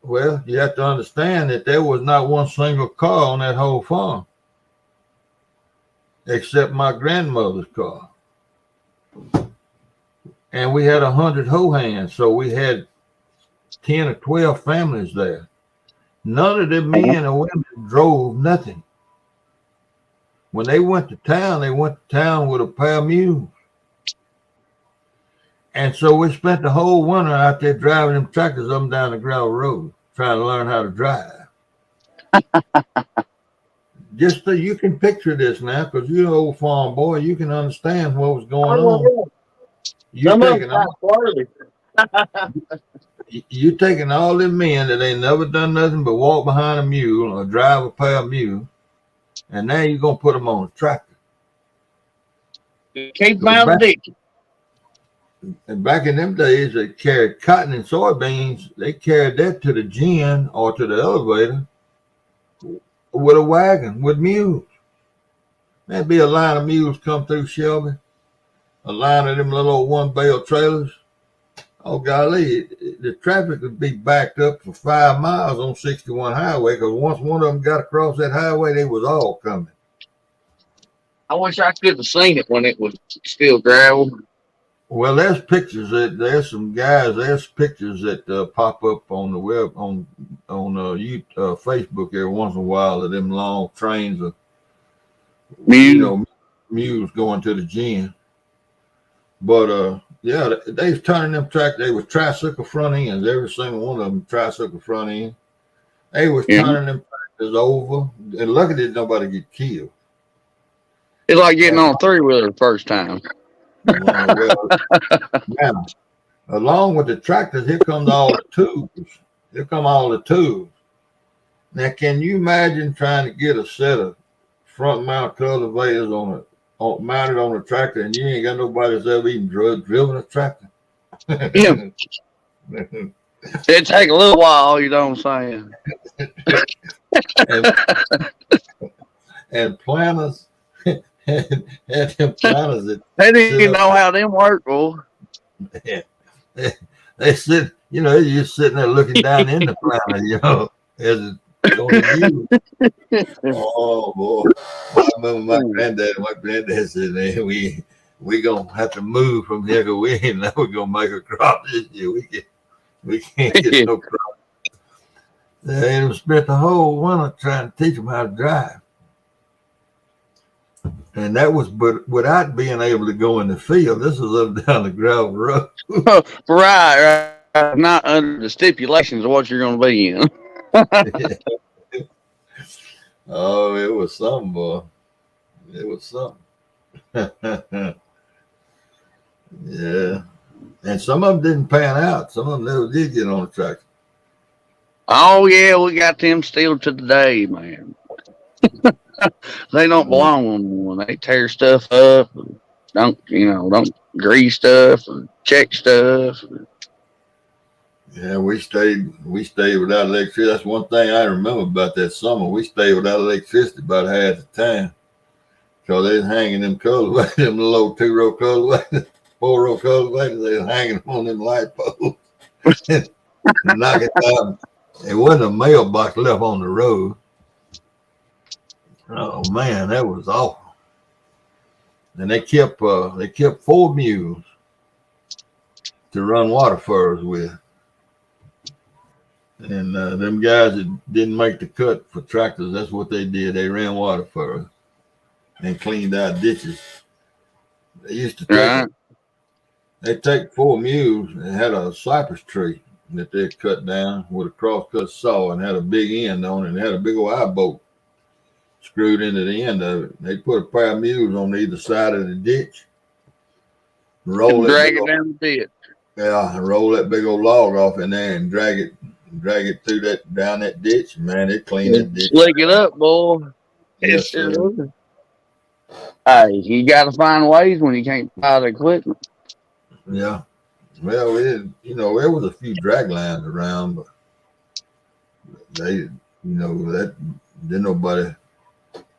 Well, you have to understand that there was not one single car on that whole farm, except my grandmother's car. And we had 100 hoe hands, so we had 10 or 12 families there. None of the men or women drove nothing. When they went to town with a pair of mules. And so we spent the whole winter out there driving them tractors up and down the gravel road, trying to learn how to drive. Just so you can picture this now, because you're an old farm boy, you can understand what was going on. You're taking all them men that ain't never done nothing but walk behind a mule or drive a pair of mules, and now you're going to put them on a tractor. Keep down the ditch. And back in them days, they carried cotton and soybeans. They carried that to the gin or to the elevator with a wagon with mules. There'd be a line of mules come through Shelby, a line of them little old one-bale trailers. Oh, golly, the traffic would be backed up for 5 miles on 61 highway, because once one of them got across that highway, they was all coming. I wish I could have seen it when it was still gravel. Well, there's pictures there's pictures that pop up on the web on Facebook every once in a while of them long trains of mules going to the gin. But yeah, they was turning them tractors. They was tricycle front ends. Every single one of them tricycle front end. They was turning them tractors over, and luckily nobody get killed. It's like getting on a 3-wheeler the first time. Well, now, along with the tractors, here comes all the tools. Here come all the tools. Now, can you imagine trying to get a set of front mount cultivators mounted on a tractor, and you ain't got nobody that's ever even driven a tractor? Yeah. It'd take a little while, you know what I'm saying? and planters. And them planters that they didn't even know how them work, boy. They sit, you're just sitting there looking down in the planter, as it's going to use. Oh boy! I remember my granddad said, "Man, we gonna have to move from here because we ain't never gonna make a crop this year. We can't get no crop." They spent the whole winter trying to teach them how to drive. And that was but without being able to go in the field. This is up down the gravel road. right. Not under the stipulations of what you're going to be in. Oh, it was something, boy. It was something. Yeah. And some of them didn't pan out. Some of them never did get on the tractor. Oh, yeah, we got them still to the day, man. They don't belong on one. They tear stuff up. Don't grease stuff or check stuff. Yeah, we stayed without electricity. That's one thing I remember about that summer. We stayed without electricity about half the time. So they was hanging them cultivators, them little old 2-row cultivators, 4-row cultivators. They was hanging them on them light poles. Knock it out. It wasn't a mailbox left on the road. Oh man, that was awful. And they kept 4 mules to run water furrows with. And them guys that didn't make the cut for tractors, that's what they did. They ran water furrows and cleaned out ditches. They used to take 4 mules and had a cypress tree that they cut down with a cross-cut saw and had a big end on it and had a big old eye bolt screwed into the end of it. They put a pair of mules on either side of the ditch. Drag it down the ditch. Yeah, and roll that big old log off in there and drag it through down that ditch. Man, it cleaned that ditch. Slick it up, boy. Yes, hey, you got to find ways when you can't buy the equipment. Yeah. Well, there was a few drag lines around, but that didn't nobody.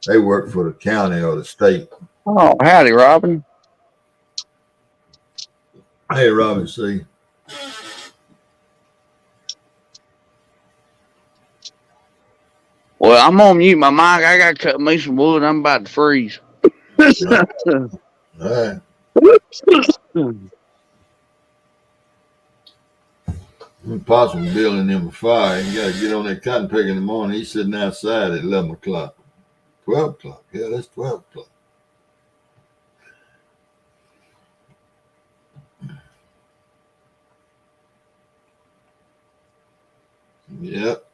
They worked for the county or the state. Oh, howdy, Robin. Hey, Robin, see. Well, I'm gonna mute my mic. I gotta cut me some wood. I'm about to freeze. All right. Possum building him a fire. He got to get on that cotton pick in the morning. He's sitting outside at 11 o'clock. 12 o'clock. Yeah, that's 12 o'clock. Yep.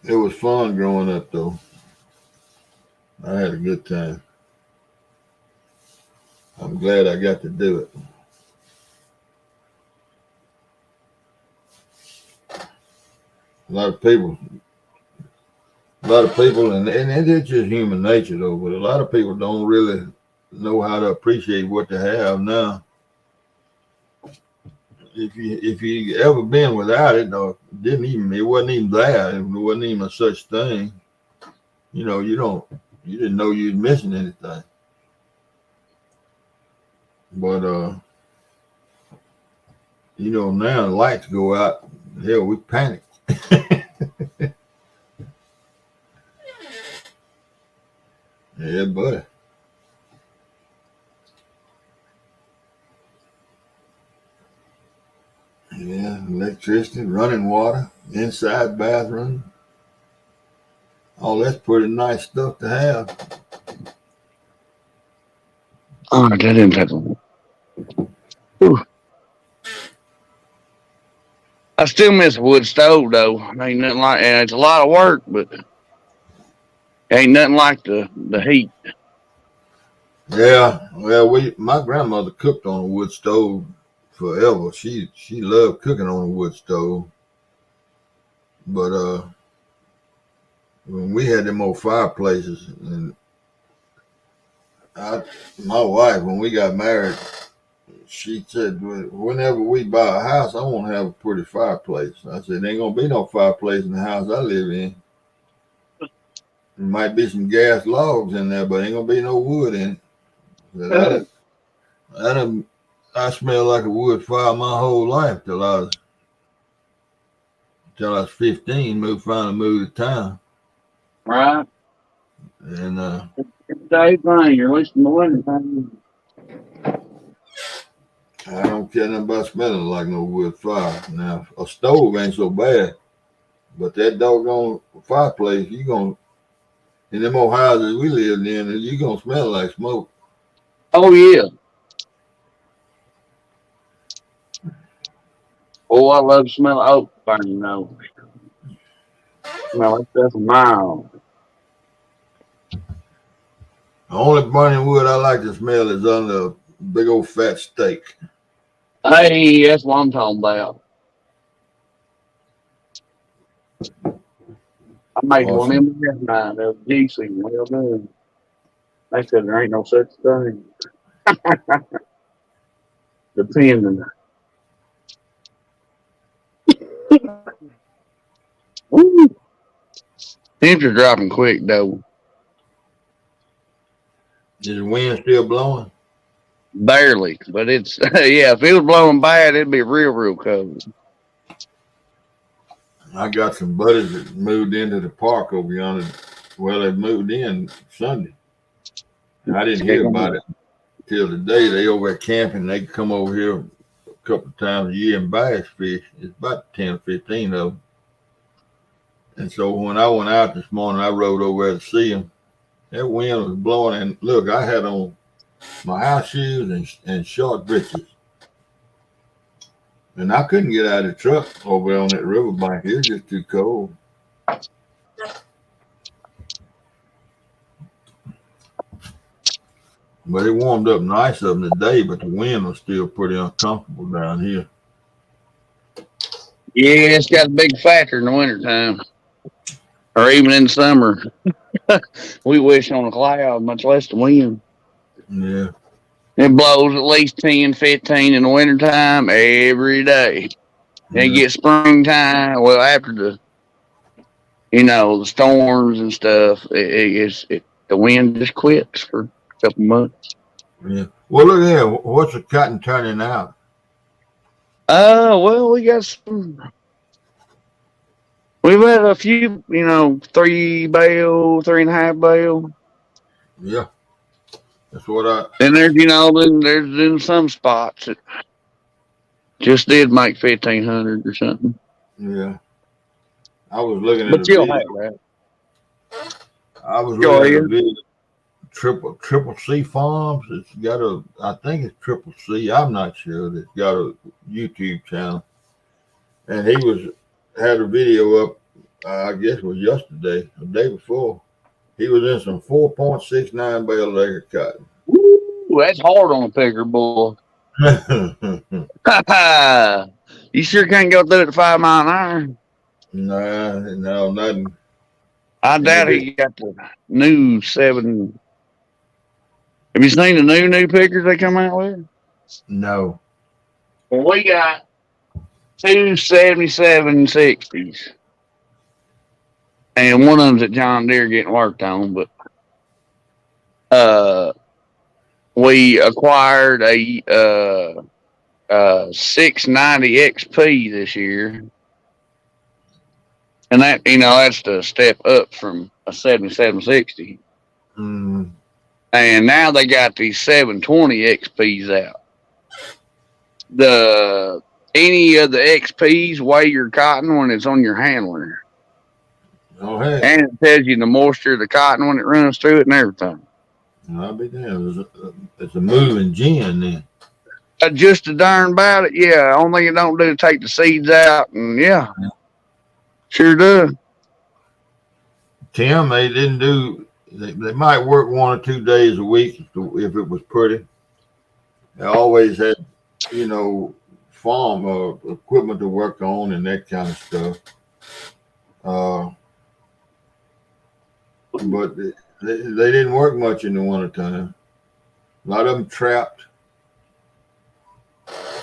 It was fun growing up, though. I had a good time. I'm glad I got to do it. A lot of people, and it's just human nature, though, but a lot of people don't really know how to appreciate what they have now. If you ever been without it, or it wasn't even there. It wasn't even a such thing. You didn't know you was missing anything. But now the lights go out. Hell, we panic. Yeah, buddy. Yeah, electricity, running water, inside bathroom. All that's pretty nice stuff to have. Oh, that didn't happen. I still miss a wood stove though. Ain't nothing like, and it's a lot of work, but ain't nothing like the heat. Yeah, well, my grandmother cooked on a wood stove forever. She loved cooking on a wood stove, but when we had them old fireplaces, and my wife, when we got married, she said, whenever we buy a house, I want to have a pretty fireplace. I said, there ain't gonna be no fireplace in the house I live in. There might be some gas logs in there, but ain't gonna be no wood in it. I smell like a wood fire my whole life till I was 15. Finally moved to town. Right. And Day thing, you're listening to winter time. I don't care nothing about smelling like no wood fire. Now a stove ain't so bad, but that doggone fireplace, in them old houses we lived in, you gonna smell like smoke. Oh yeah. Oh, I love the smell of oak burning though. Smell like stuff a mile. The only burning wood I like to smell is under a big old fat steak. Hey, that's what I'm talking about. I made one in my mind. That was decent. Well done. They said there ain't no such thing. Depending. Woo. Temperature dropping quick though. Is the wind still blowing? Barely, but it's yeah. If it was blowing bad, it'd be real cold. I got some buddies that moved into the park over yonder. Well, they moved in Sunday. I didn't hear about it till today. They over at camping. They come over here a couple of times a year and bass fish. It's about 10 or 15 of them. And so when I went out this morning, I rode over there to see them. That wind was blowing, and look, I had on my house shoes and short breeches. And I couldn't get out of the truck over there on that riverbank. It was just too cold. But it warmed up nice of them today, but the wind was still pretty uncomfortable down here. Yeah, it's got a big factor in the wintertime. Or even in the summer. We wish on a cloud, much less the wind. Yeah. It blows at least 10, 15 in the wintertime every day. Then you get springtime. Well, after the storms and stuff, the wind just quits for a couple months. Yeah. Well, look here. What's the cotton turning out? Well, we got some. We've had a few, 3 bale, 3.5 bale. Yeah. That's what I. And there's in some spots that just did make 1,500 or something. Yeah. I was looking at But a you'll video. have that. I was Go looking at a ahead. video. Triple C Farms. It's got I think it's Triple C. I'm not sure. It's got a YouTube channel, and he had a video up. I guess it was yesterday, the day before. He was in some 4.69 bale acre cotton. Ooh, that's hard on a picker, boy. You sure can't go through it at 5 mile an hour. No, nothing. I doubt he got the new 7. Have you seen the new pickers they come out with? No. Well, we got 2 7760s. And one of them's at John Deere getting worked on, but we acquired a 690 XP this year. And that, that's the step up from a 7760. Mm. And now they got these 720 XPs out. Any of the XPs weigh your cotton when it's on your handler. Oh, hey. And it tells you the moisture of the cotton when it runs through it and everything. I'll be damned. It's a moving gin then. Just a darn about it, yeah. Only thing it don't do is take the seeds out, and yeah. Sure does. Tim, they didn't do. They might work 1 or 2 days a week if it was pretty. They always had, farm equipment to work on and that kind of stuff. But they didn't work much in the wintertime. A lot of them trapped,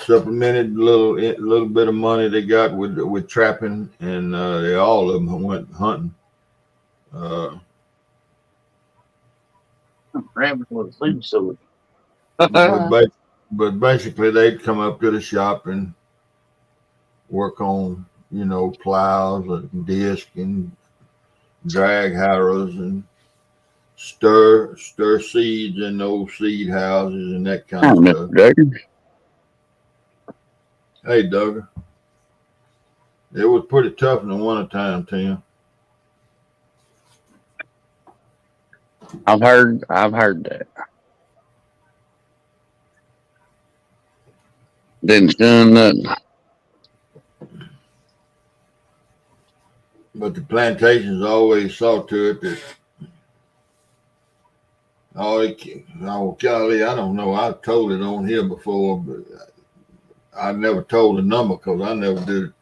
supplemented a little bit of money they got with trapping, and all of them went hunting. Rabbit with a food facility. But basically, they'd come up to the shop and work on, plows and disc and drag harrows and stir seeds in those seed houses and that kind of stuff. Hey, Doug. It was pretty tough in the wintertime, Tim. I've heard that. Didn't done nothing. But the plantations always saw to it that golly, I don't know. I've told it on here before, but I never told the number because I never did it.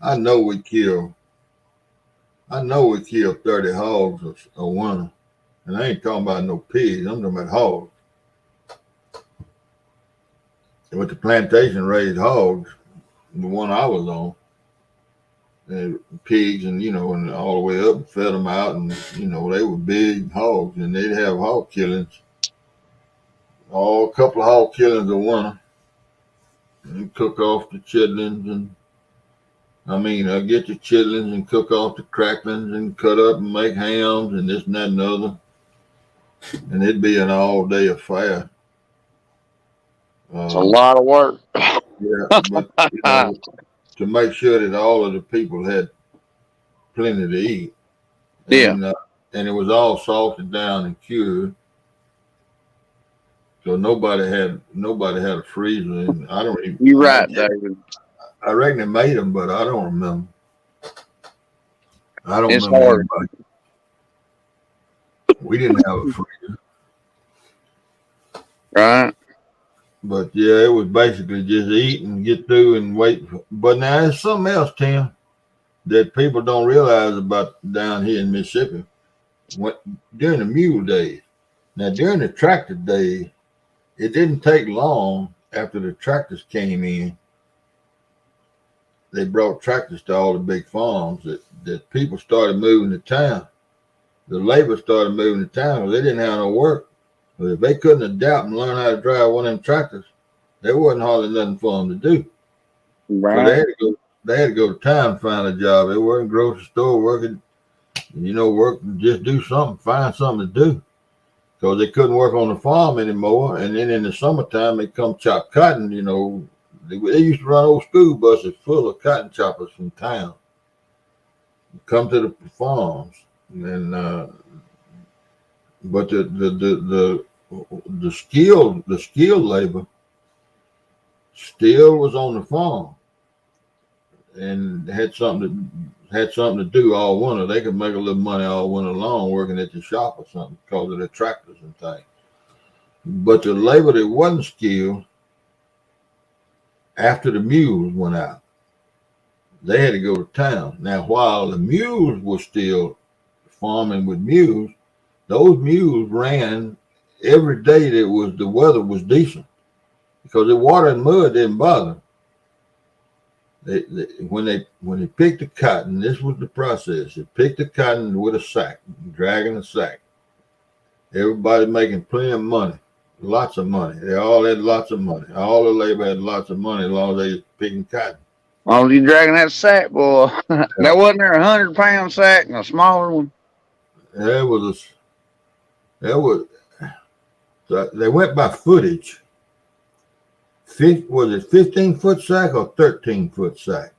I know we kill 30 hogs a winter. And I ain't talking about no pigs. I'm talking about hogs. With the plantation raised hogs, the one I was on, and pigs and, and all the way up and fed them out. And, they were big hogs and they'd have hog killings. A couple of hog killings a winter. And cook off the chitlins get your chitlins and cook off the cracklings and cut up and make hams and this and that and other. And it'd be an all-day affair. It's a lot of work. Yeah, but to make sure that all of the people had plenty to eat. And, and it was all salted down and cured. So nobody had a freezer. And I don't even. You're right, David. I reckon they made them, but I don't remember. It's hard. Anybody. We didn't have a freezer. Right. But yeah, it was basically just eat and get through and wait. But now there's something else, Tim, that people don't realize about down here in Mississippi. During the mule days, now during the tractor days, it didn't take long after the tractors came in. They brought tractors to all the big farms that people started moving to town. The labor started moving to town because they didn't have no work. But if they couldn't adapt and learn how to drive one of them tractors, there wasn't hardly nothing for them to do. So Right. they had to go to town and find a job. They weren't in the grocery store working, work, just do something, find something to do. Because they couldn't work on the farm anymore. And then in the summertime, they come chop cotton, They used to run old school buses full of cotton choppers from town. Come to the farms. And but the skilled labor still was on the farm and had something to do all winter. They could make a little money all winter long working at the shop or something because of the tractors and things. But the labor that wasn't skilled, after the mules went out, they had to go to town. Now, while the mules were still farming with mules, those mules ran every day that the weather was decent because the water and mud didn't bother. When they picked the cotton, this was the process. They picked the cotton with a sack, dragging a sack. Everybody making plenty of money, lots of money. They all had lots of money. All the labor had lots of money as long as they was picking cotton. Well, you dragging that sack, boy. There wasn't there 100-pound sack and a smaller one. They went by footage. Was it 15-foot sack or 13-foot sack?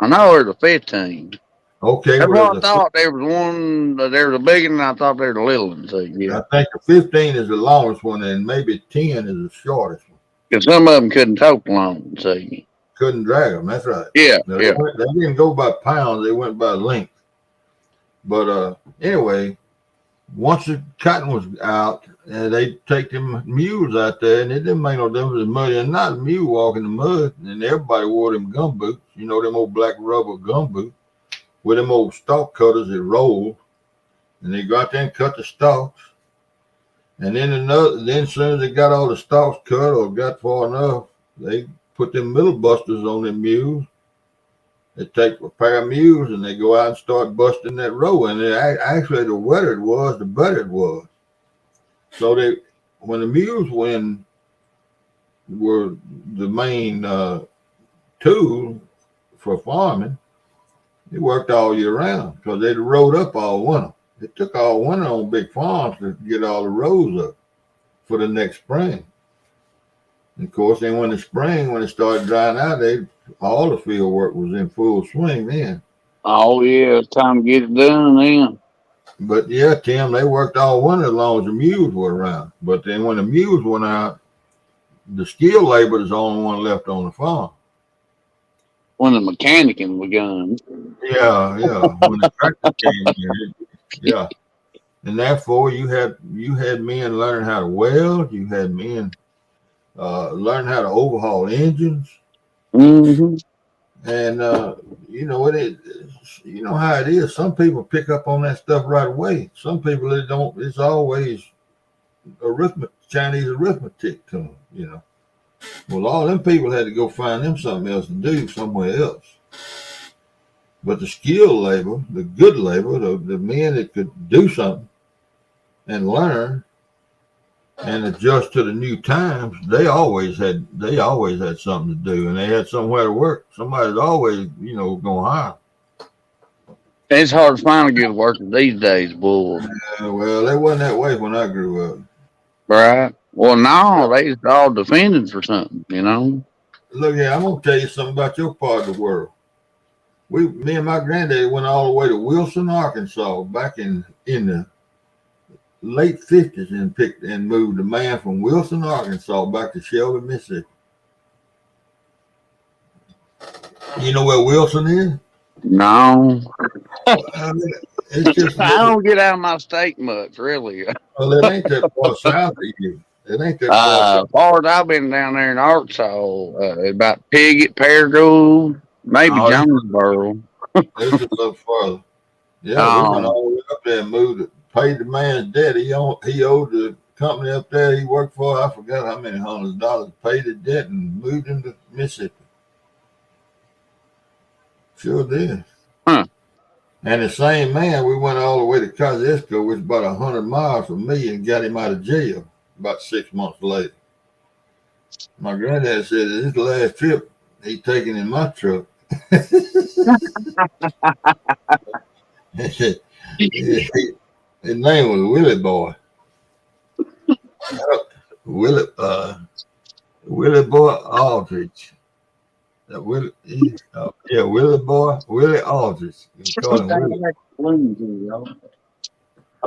I know there's a 15. Okay, That's what I thought. There was a big one, and I thought there was a little one. So, yeah. I think the 15 is the longest one, and maybe 10 is the shortest one. Because some of them couldn't tote long, so. Couldn't drag them, that's right. Yeah, they didn't go by pounds, they went by length. But anyway, once the cotton was out, they take them mules out there, and it didn't make no difference if muddy or not. The mule walk in the mud, and everybody wore them gum boots, them old black rubber gum boots with them old stalk cutters that rolled, and they go out there and cut the stalks. And then as soon as they got all the stalks cut or got far enough, they put them middle busters on them mules. They take a pair of mules and they go out and start busting that row. And actually, the wetter it was, the better it was. So when the mules were the main tool for farming, it worked all year round because they rode up all winter. It took all winter on big farms to get all the rows up for the next spring. And of course, then when it started drying out, all the field work was in full swing then. Oh, yeah, it's time to get it done then. But yeah, Tim, they worked all winter as long as the mules were around. But then when the mules went out, the skilled labor is the only one left on the farm. When the mechanicing begun. Yeah. When the tractor came in, yeah. And therefore, you had men learning how to weld. You had men learn how to overhaul engines. Mm-hmm. And you know how it is. Some people pick up on that stuff right away. Some people they don't. It's always Chinese arithmetic to them. Well, all them people had to go find them something else to do somewhere else. But the skilled labor, the good labor, the men that could do something and learn and adjust to the new times, they always had something to do, and they had somewhere to work. Somebody's always, going to hire. It's hard to find a good worker these days, boy. Well, they wasn't that way when I grew up. Right. Well, no, they was all defending for something, Look here, I'm gonna tell you something about your part of the world. Me and my granddaddy went all the way to Wilson, Arkansas, back in the late 50s, and moved a man from Wilson, Arkansas, back to Shelby, Mississippi. You know where Wilson is? No. It's just I don't get out of my state much, really. Well, it ain't that far south of you. It ain't that far. As far as I've been down there in Arkansas, about Piggott, Paragould, maybe Jonesboro. It's a little farther. Yeah, we went all the way up there and paid the man's debt. He owed the company up there he worked for. I forgot how many $100, paid the debt and moved him to Mississippi. Sure did. Huh. And the same man, we went all the way to Kosciuszko, which is about 100 miles from me, and got him out of jail about 6 months later. My granddad said his last trip, he taking in my truck. His name was Willie Boy. Willie Boy Aldrich. Willie Aldrich. We call him Willie. I'll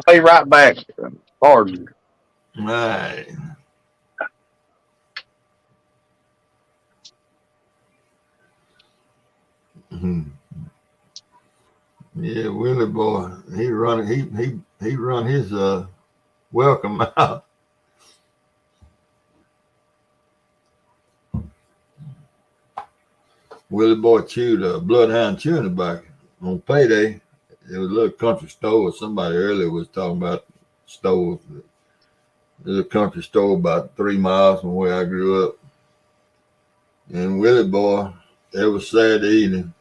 pay right back. Pardon. Right. Yeah, Willie Boy. He run his welcome out. Willie Boy chewed a bloodhound chewing tobacco on payday. There was a little country store. Somebody earlier was talking about stores. There's a country store about 3 miles from where I grew up. And Willie Boy, every Saturday evening,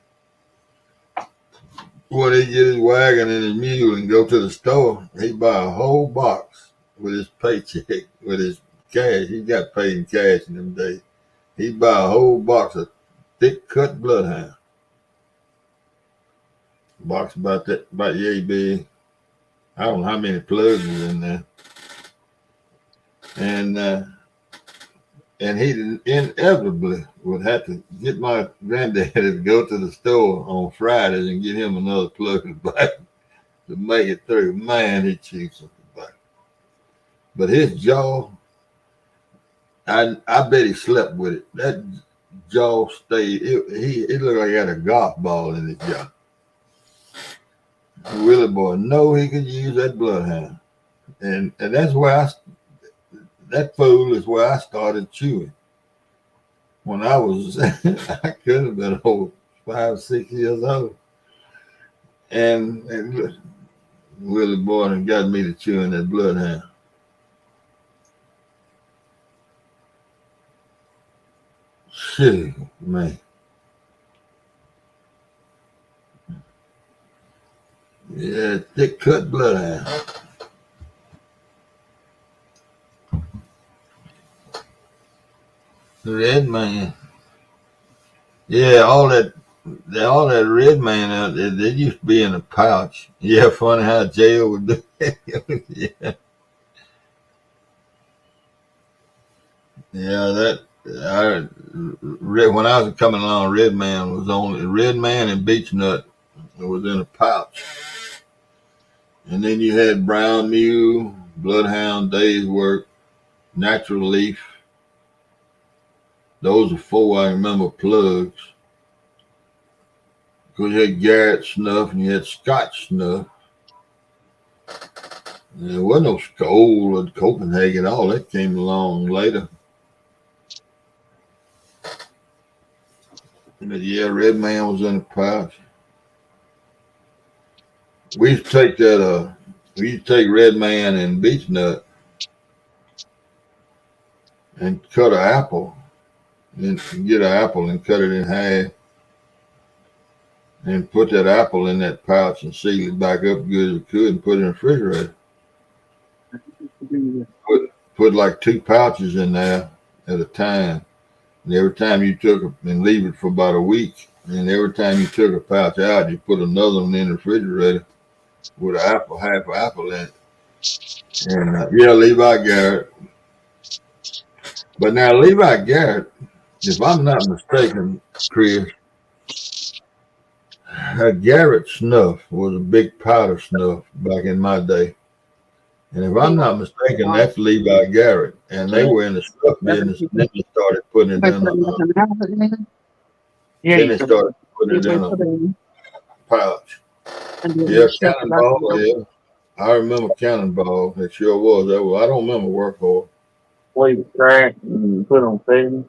when he get his wagon and his mule and go to the store, he buy a whole box with his paycheck, with his cash. He got paid in cash in them days. He buy a whole box of thick cut bloodhound. Box about yay big. I don't know how many plugs was in there. And he inevitably would have to get my granddad to go to the store on Fridays and get him another plug back to make it through. Man, he chewed something back. But his jaw, I bet he slept with it. That jaw stayed. It looked like he had a golf ball in his jaw. Willie Boy, no, he could use that bloodhound, and that's where that fool is where I started chewing. When I was, I could have been old, 5, 6 years old, and Willie Boy got me to chewing that bloodhound. Shit, man. Yeah, thick cut bloodhound. Red man. Yeah, all that red man out there, they used to be in a pouch. Yeah, funny how jail would do that. Yeah. Yeah, when I was coming along, Red Man and Beech Nut was in a pouch. And then you had Brown Mule, Bloodhound, Day's Work, Natural Leaf. Those are 4 I remember plugs. Because you had Garrett Snuff and you had Scotch Snuff. And there wasn't no Skoal or Copenhagen. All that came along later. But yeah, Red Man was in a pouch. We used to take Red Man and Beech Nut and cut an apple. And get an apple and cut it in half. And put that apple in that pouch and seal it back up good as we could and put it in the refrigerator. Put like 2 pouches in there at a time. And every time you took it and leave it for about a week, and every time you took a pouch out, you put another one in the refrigerator with an apple, half an apple in it. And yeah, Levi Garrett. But now Levi Garrett, if I'm not mistaken, Chris, Garrett Snuff was a big powder snuff back in my day. And if I'm not mistaken, that's Levi Garrett. And they were in the snuff business, and then they started putting it in a pouch. Yeah, Cannonball, yeah. I remember Cannonball. It sure was. I don't remember Workhorse. Leave it cracked and put on thin.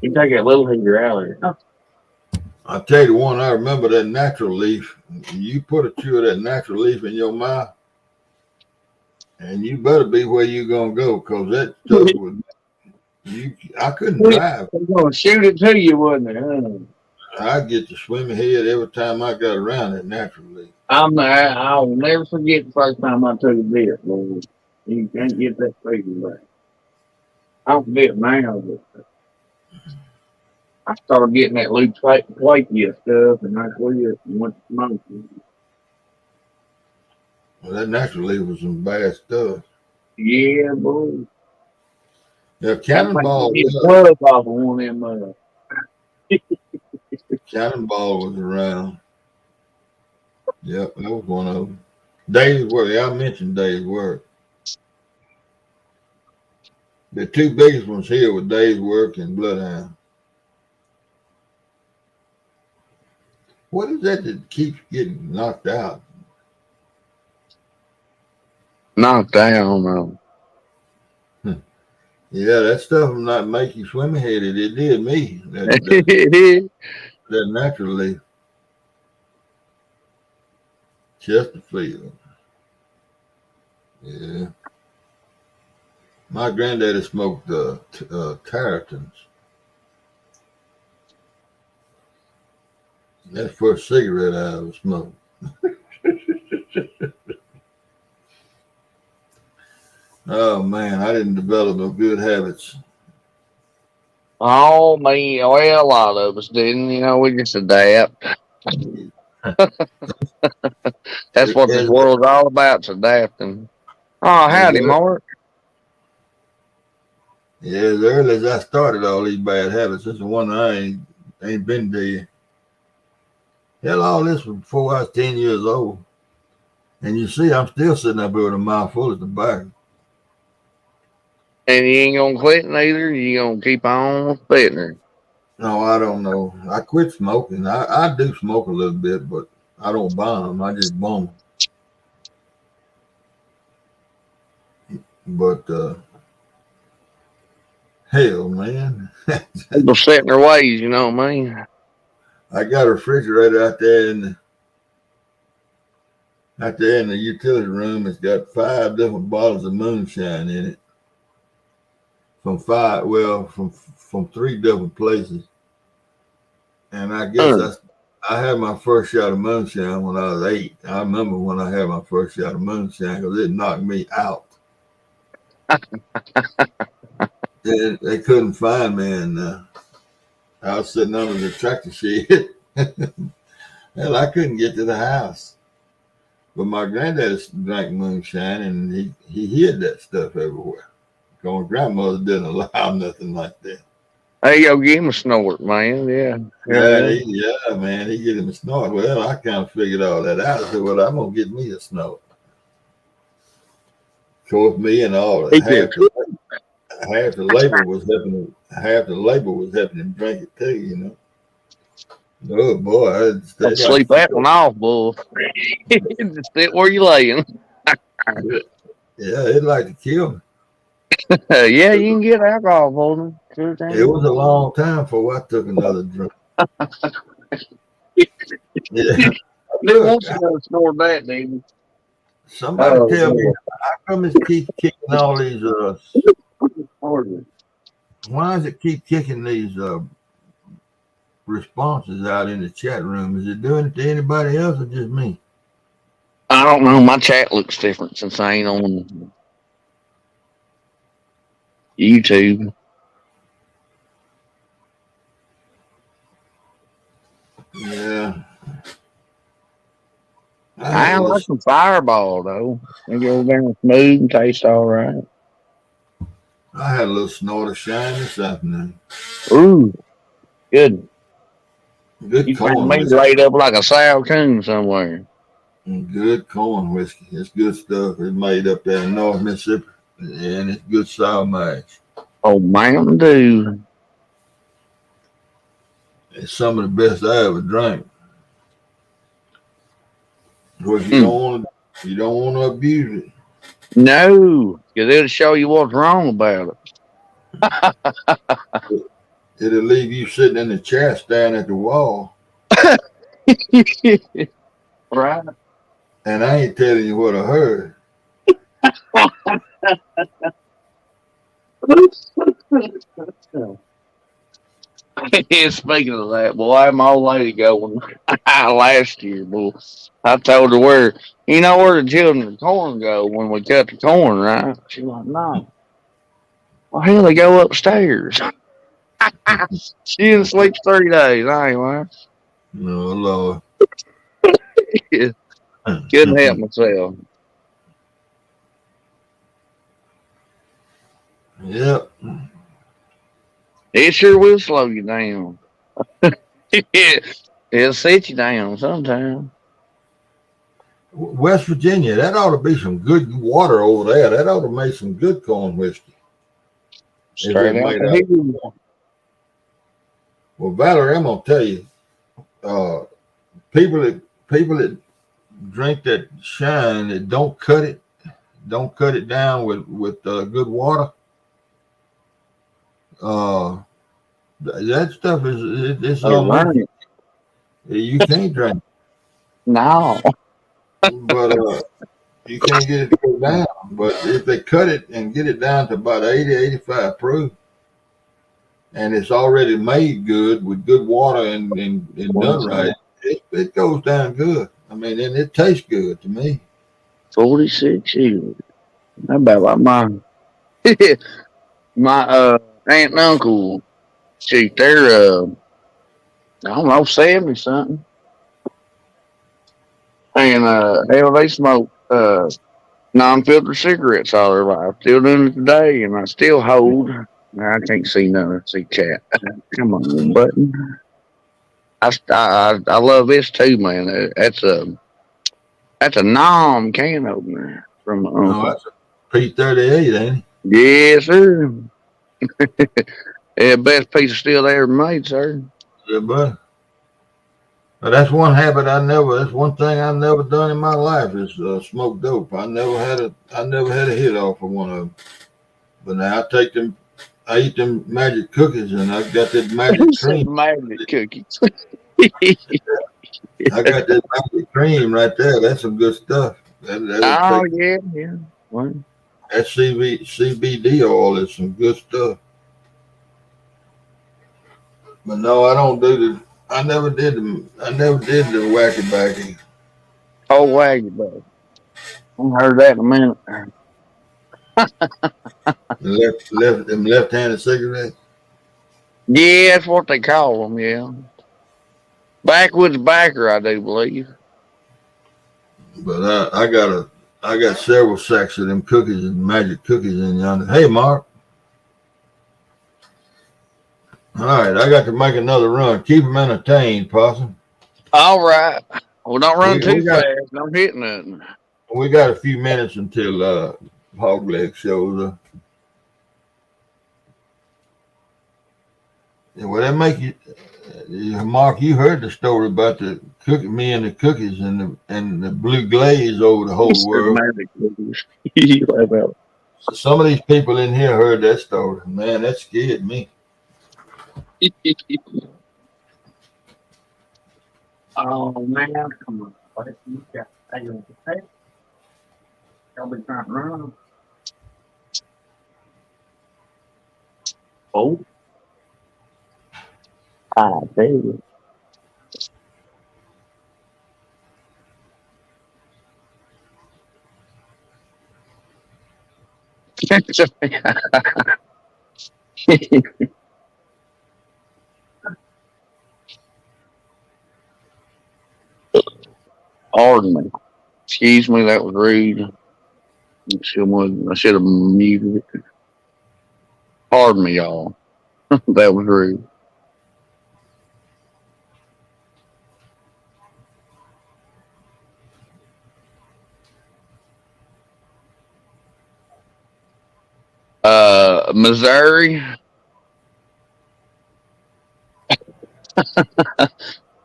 You take that little heater out of there. Oh. I'll tell you the one I remember, that Natural Leaf. You put a chew of that Natural Leaf in your mouth, And you better be where you gonna go, cause that stuff was I couldn't drive. They're gonna shoot it to you, wasn't it? I get to swimming head every time I got around it naturally. I'll never forget the first time I took a dip, Lord. You can't get that feeling back. I don't forget now, but I started getting that loose flaky stuff, and I quit and went to smoking. Well, that naturally was some bad stuff. Yeah, boy. Yeah, I think Cannonball. you get a plug off of one of them. Cannonball was around. Yep, that was one of them. Dave's Work. Yeah, I mentioned Dave's Work. The two biggest ones here were Dave's Work and Bloodhound. What is that keeps getting knocked out? Knocked down. Yeah, that stuff will not make you swim headed. It did me. That naturally. Chesterfield. Yeah. My granddaddy smoked Tarleton's. That's the first cigarette I ever smoked. Oh man, I didn't develop no good habits. Oh man, well, a lot of us didn't. You know, we just adapt. That's what this As, world's all about, is adapting. Oh, howdy, Mark. yeah, as early as I started all these bad habits, this is one I ain't been there. Hell, all this was before I was 10 years old. And you see, I'm still sitting up here with a mouthful of tobacco. And you ain't gonna quit neither. You gonna keep on spitting her. No, I don't know. I quit smoking. I do smoke a little bit, but I don't buy them. I just bum them. But hell, man. People set in their ways, you know what I mean? I got a refrigerator out there in the utility room. It's got 5 different bottles of moonshine in it. From 3 different places. And I guess I had my first shot of moonshine when I was 8. I remember when I had my first shot of moonshine because it knocked me out. They couldn't find me, and I was sitting under the tractor shed. Hell, I couldn't get to the house. But my granddad drank moonshine, and he hid that stuff everywhere. Because my grandmother didn't allow nothing like that. Hey, yo, give him a snort, man. Yeah. Yeah, man, he get him a snort. Well, I kind of figured all that out. I said, well, I'm going to get me a snort. Of course, me and all that. Half the labor was helping him drink it too, you know. Oh boy, I'd sleep that one off, boy. Just sit where you laying. Yeah, it'd like to kill me. Yeah, you can get alcohol poisoning. Sure thing. It was a long time before I took another drink. Yeah. They want you to snort that, dude. Somebody tell me, how come it keeps kicking all these why does it keep kicking these responses out in the chat room? Is it doing it to anybody else or just me? I don't know. My chat looks different since I ain't on YouTube. Yeah. I like some Fireball, though. They go down smooth and taste all right. I had a little snort of shine this afternoon. Ooh, good. Good You corn find me whiskey. laid up like a sour coon somewhere. Good corn whiskey. It's good stuff. It's made up there in North Mississippi. And it's good sour mash. Oh, Mountain Dew. It's some of the best I ever drank. Of course, you don't want to abuse it. No, because it'll show you what's wrong about It'll leave you sitting in the chair staring at the wall. it. Right. And I ain't telling you what I heard. Yeah, speaking of that, boy, my old lady going last year, boy. I told her where the children's corn go when we cut the corn, right? She like, no. Well, hell, they go upstairs. She didn't sleep 3 days. I ain't lying. No, Lord. Couldn't help myself. Yep. It sure will slow you down. It'll set you down sometime. West Virginia, that ought to be some good water over there. That ought to make some good corn whiskey. If Straight it out made the out. hill. Well, Valerie, I'm gonna tell you, uh, people that drink that shine that don't cut it down with good water. That stuff it's They almost run it. you can't drink, No. but you can't get it to go down. But if they cut it and get it down to about 80, 85 proof, and it's already made good with good water and done right, it goes down good. I mean, and it tastes good to me. 46 years. That about like mine. My aunt and uncle, shoot, they're I don't know, 70 something. And hell, they smoke non-filter cigarettes all their life. Still doing it today, and I still hold. Now, I can't see nothing. See chat. Come on, little button. I love this too, man. That's a nom can opener from my No, uncle. that's a P38, ain't it? Yes, sir. Yeah, best piece of steel they ever made, sir. Yeah, but that's that's one thing I never done in my life is smoke dope. I never had a hit off of one of them. But now I eat them magic cookies and I got that magic cream. Some magnet cookies. I got that magic cream right there. That's some good stuff. That'll Oh, take yeah, yeah. Well, that CBD oil is some good stuff. But no, I don't do the. I never did the wacky backy. oh, wagon, bud. I haven't heard that in a minute. Them left-handed cigarettes. Yeah, that's what they call them, yeah. Backwoods backer, I do believe. But I got several sacks of them cookies and magic cookies in yonder. Hey, Mark. All right, I got to make another run. Keep them entertained, Possum. All right. Well, don't run We too got fast. Don't hit nothing. we got a few minutes until Hogleg shows up. Yeah, well, that make you, Mark. You heard the story about me and the cookies and the blue glaze over the whole world. Magic cookies. You laugh out. So some of these people in here heard that story. Man, that scared me. Oh man, come on. What if you got tail to take? Y'all be trying to run. Oh, I tell you. Pardon me. Excuse me, that was rude. I should have muted it. Pardon me, y'all. That was rude. Missouri.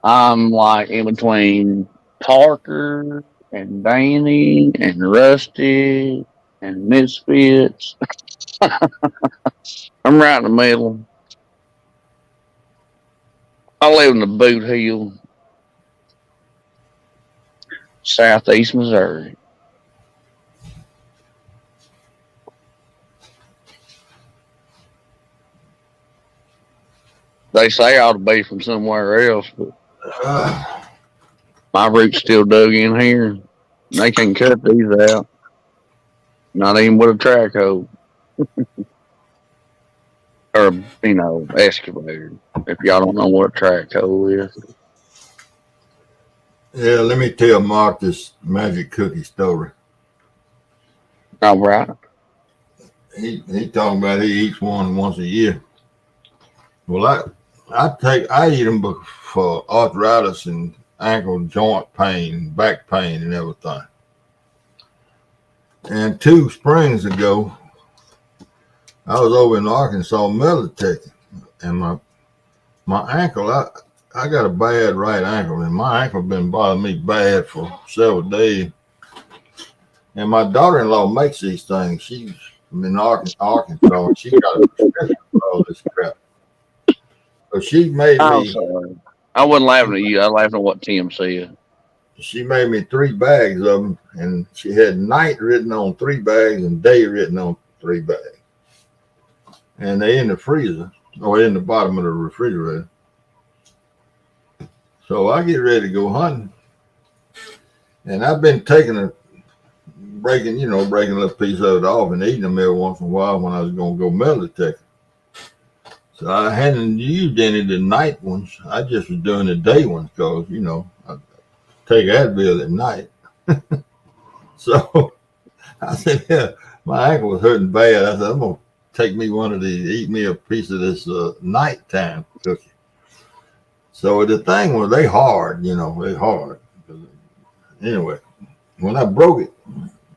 I'm like in between Parker and Danny and Rusty and Misfits. I'm right in the middle. I live in the Boot Hill, southeast Missouri. They say I ought to be from somewhere else, but Uh, my roots still dug in here. They can't cut these out. Not even with a track hoe or excavator. If y'all don't know what a track hoe is, yeah, let me tell Mark this magic cookie story. all right. He talking about he eats one once a year. Well, I eat them for arthritis and ankle joint pain, back pain, and everything. And 2 springs ago, I was over in Arkansas military, and my ankle, I got a bad right ankle, and my ankle been bothering me bad for several days. And my daughter-in-law makes these things. She's in Arkansas, and she got a prescription for all this crap. So she made I'm me. sorry. I wasn't laughing at you. I was laughing at what Tim said. She made me 3 bags of them, and she had night written on 3 bags and day written on 3 bags. And they in the freezer or in the bottom of the refrigerator. So I get ready to go hunting, and I've been breaking a little piece of it off and eating them every once in a while when I was going to go military. So I hadn't used any of the night ones. I just was doing the day ones because, I take Advil at night. So I said, yeah, my ankle was hurting bad. I said, I'm going to take me one of these, eat me a piece of this nighttime cookie. So the thing was, they hard. Anyway, when I broke it,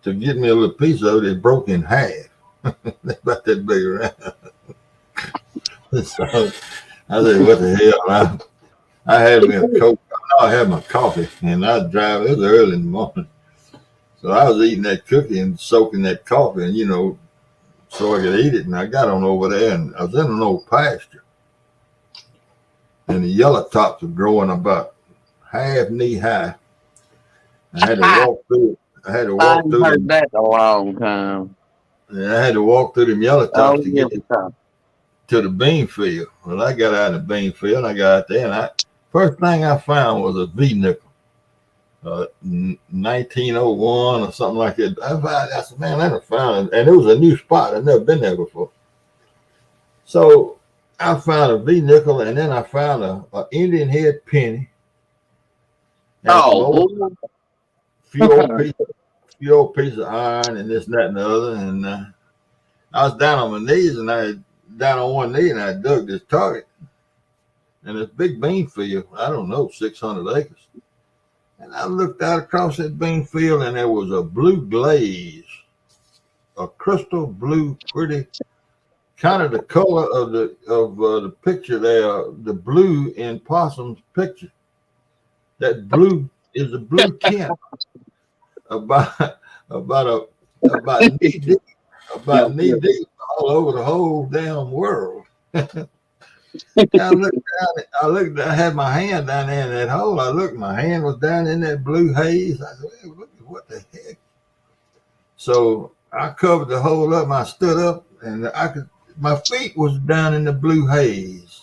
to get me a little piece of it, it broke in half. About that big around. So I said, what the hell? I had me a Coke. I had my coffee, and I'd drive. It was early in the morning. So I was eating that cookie and soaking that coffee, and, so I could eat it. And I got on over there, and I was in an old pasture. And the yellow tops were growing about half knee high. I had to walk through it. I I've through heard them. that in a long time. And I had to walk through them yellow tops to get time. to the bean field. Well, I got out of the bean field. I got out there, and first thing I found was a V nickel, 1901 or something like that. I said, man, I found it, and it was a new spot. I'd never been there before. So I found a V nickel, and then I found a Indian head penny. Oh, few old pieces of iron and this, and that, and the other. And I was down on my knees, and I down on one knee, and I dug this target. And this big bean field, I don't know, 600 acres. And I looked out across that bean field, and there was a blue glaze, a crystal blue, pretty, kind of the color of the picture there, the blue in Possum's picture. That blue is a blue tint about knee deep, knee deep all over the whole damn world. I looked down, I had my hand down there in that hole. I looked, my hand was down in that blue haze. I said, hey, what the heck? So I covered the hole up, and I stood up, and my feet was down in the blue haze.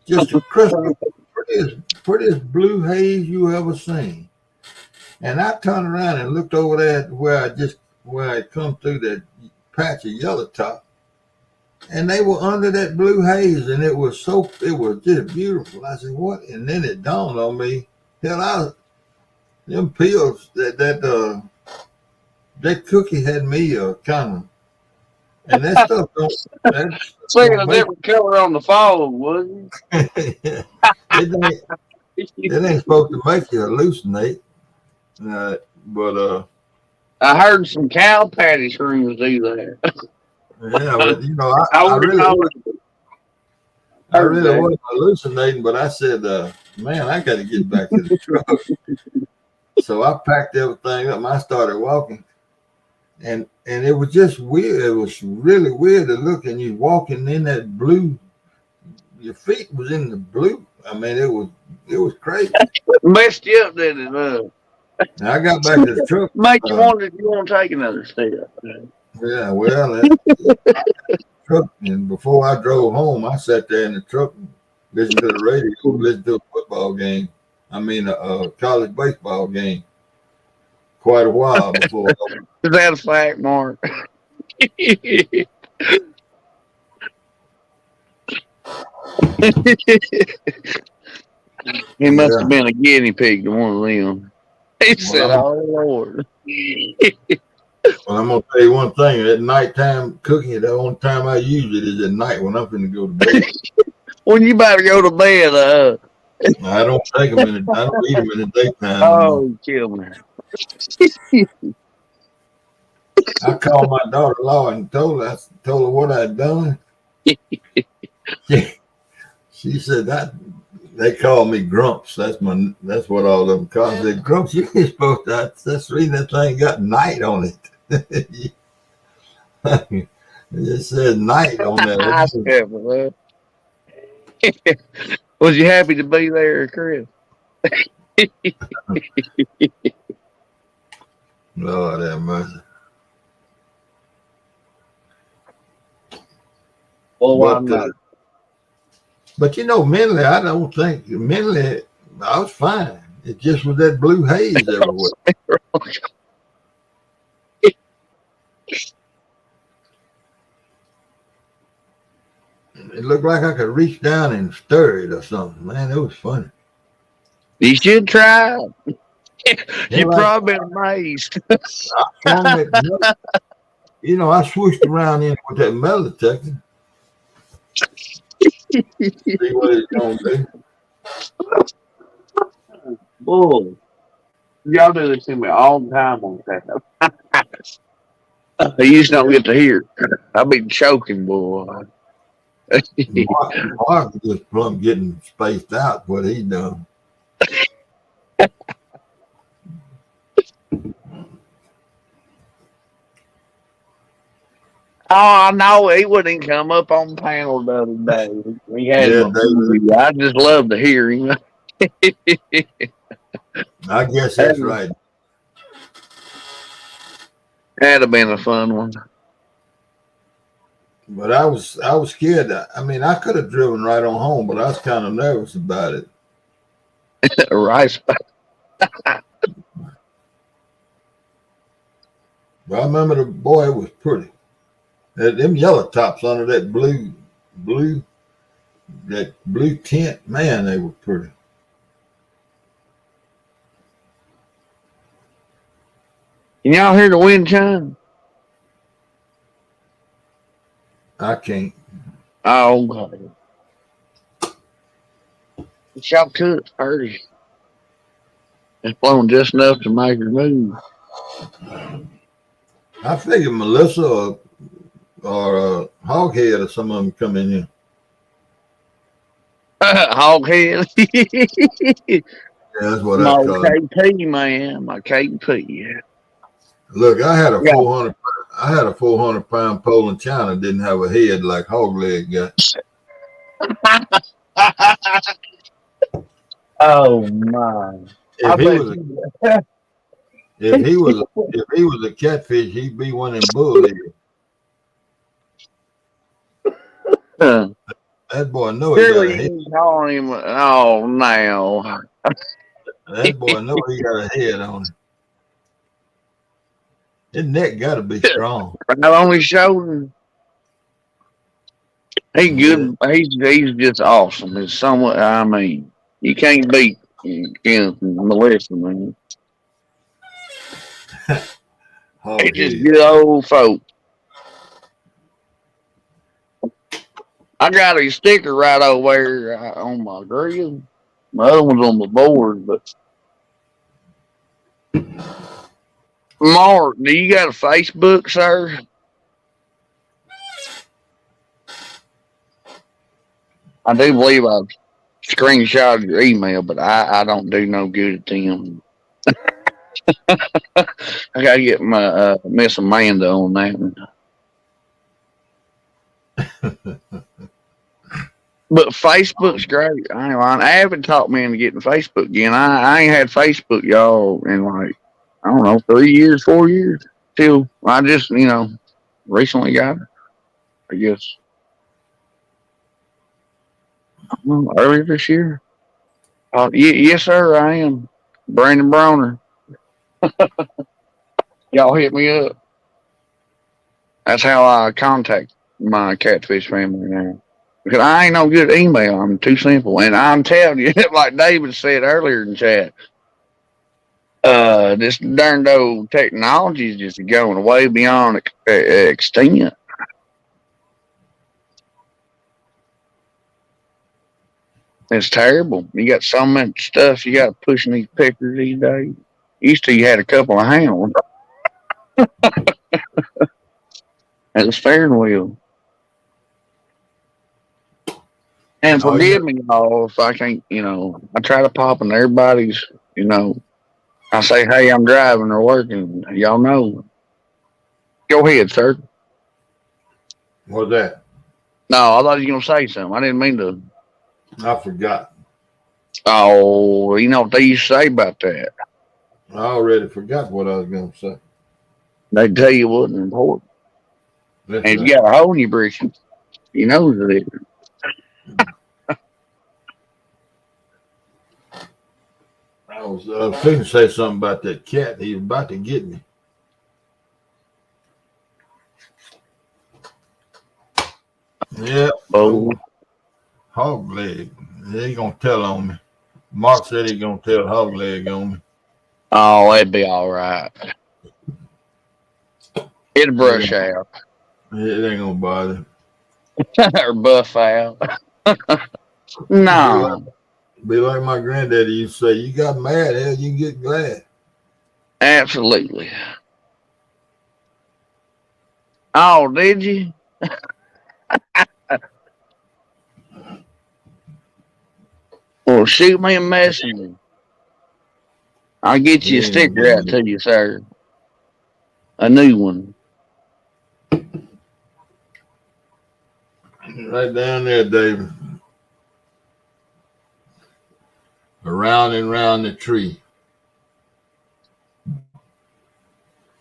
Just a crystal, prettiest blue haze you ever seen. And I turned around and looked over there where I come through that patch of yellow top. And they were under that blue haze, and it was just beautiful. I said, what? And then it dawned on me, them pills, that cookie had me kind of, and that stuff don't. seeing a different color on the phone, wasn't it ain't supposed to make you hallucinate. But I heard some cow patty shrooms do that. yeah, but I really wasn't hallucinating, but I said, man, I got to get back to the truck. So I packed everything up and I started walking. And it was just weird. It was really weird to look, and you walking in that blue. Your feet was in the blue. I mean, it was crazy. Messed you up, didn't it? And I got back to the truck. Make you wonder if you want to take another step. Yeah, well, truck, and before I drove home, I sat there in the truck and listen to the radio, listen to a football game. I mean, a college baseball game. Quite a while before. Is that a fact, Mark? He must have been a guinea pig to one of them. He said, "Oh Lord." Well, I'm gonna tell you one thing. At nighttime cooking, the only time I use it is at night when I'm finna go to bed. When you about to go to bed, I don't take them in. I don't eat them in the daytime. oh, you kill me. I called my daughter-in-law and told her what I'd done. She said that they call me Grumps. That's what all of them call me. I said, Grumps, you ain't supposed to. That's the reason that thing got night on it. It just said night on that. Was you happy to be there, Chris? Lord have mercy. Well, but you know, mentally, I don't think I was fine. It just was that blue haze everywhere. It looked like I could reach down and stir it or something. Man, it was funny. You should try. You've probably been amazed. I swooshed around in with that metal detector. See what it's going to do. Bull. Y'all do this to me all the time on that. You just don't get to hear. I've been choking, boy. Mark just plumb getting spaced out what he done. Oh, I know he wouldn't come up on the panel the other day. We had I just love to hear him. I guess that's right. That'd have been a fun one. But I was scared. I mean, I could have driven right on home, but I was kind of nervous about it. Right. But I remember the boy was pretty. Them yellow tops under that blue tint, man, they were pretty. Can y'all hear the wind chime? I can't. Oh, God. Y'all could hurry. It's blowing just enough to make her move. I figured Melissa or Hoghead or some of them come in here. Hoghead. Yeah, that's what I call it. My KP, man. My KP. Look, I had a 400-pound pole in China. Didn't have a head like Hog Leg got. Oh my! If he was a catfish, he'd be one in bull head. That boy know he got a head. Calling him. Oh no! That boy know he got a head on him. His neck got to be strong. Right on his shoulder. He's good. He's just awesome. It's somewhat. I mean, you can't beat Melissa, man. He's just good old folk. I got a sticker right over there on my grill. My other one's on the board, but. Mark, do you got a Facebook, sir? I do believe I screenshotted your email, but I don't do no good at them. I gotta get my Miss Amanda on that one. But Facebook's great. I haven't talked me into getting Facebook again. I ain't had Facebook, y'all, in like, I don't know, 3 years, 4 years. Till I just, recently got it, I guess. Earlier this year. Yes, sir, I am. Brandon Broner. Y'all hit me up. That's how I contact my catfish family now. Because I ain't no good at email. I'm too simple. And I'm telling you, like David said earlier in chat, this darn old technology is just going way beyond extent. It's terrible. You got so much stuff you got to push in these pictures these days. Used to, you had a couple of hounds at the steering wheel. And forgive me, y'all, if I can't, I try to pop in everybody's, I say, hey, I'm driving or working. Y'all know. Go ahead, sir. What's that? No, I thought you were going to say something. I didn't mean to. I forgot. Oh, you know what they used to say about that? I already forgot what I was going to say. They tell you it wasn't important. That's And right. you got a hole in your britches. You know it is. I was thinking to say something about that cat. He was about to get me. Yeah. Oh, Hog leg. He ain't gonna tell on me. Mark said he gonna tell hog leg on me. oh, that'd be all right. It'll brush out. It ain't gonna bother. Or buff out. No. Be like my granddaddy used to say, you got mad, hell, you get glad. Absolutely. Oh, did you? Well, shoot me a messenger. I'll get you a sticker out to you, sir. A new one. Right down there, David. Around and round the tree.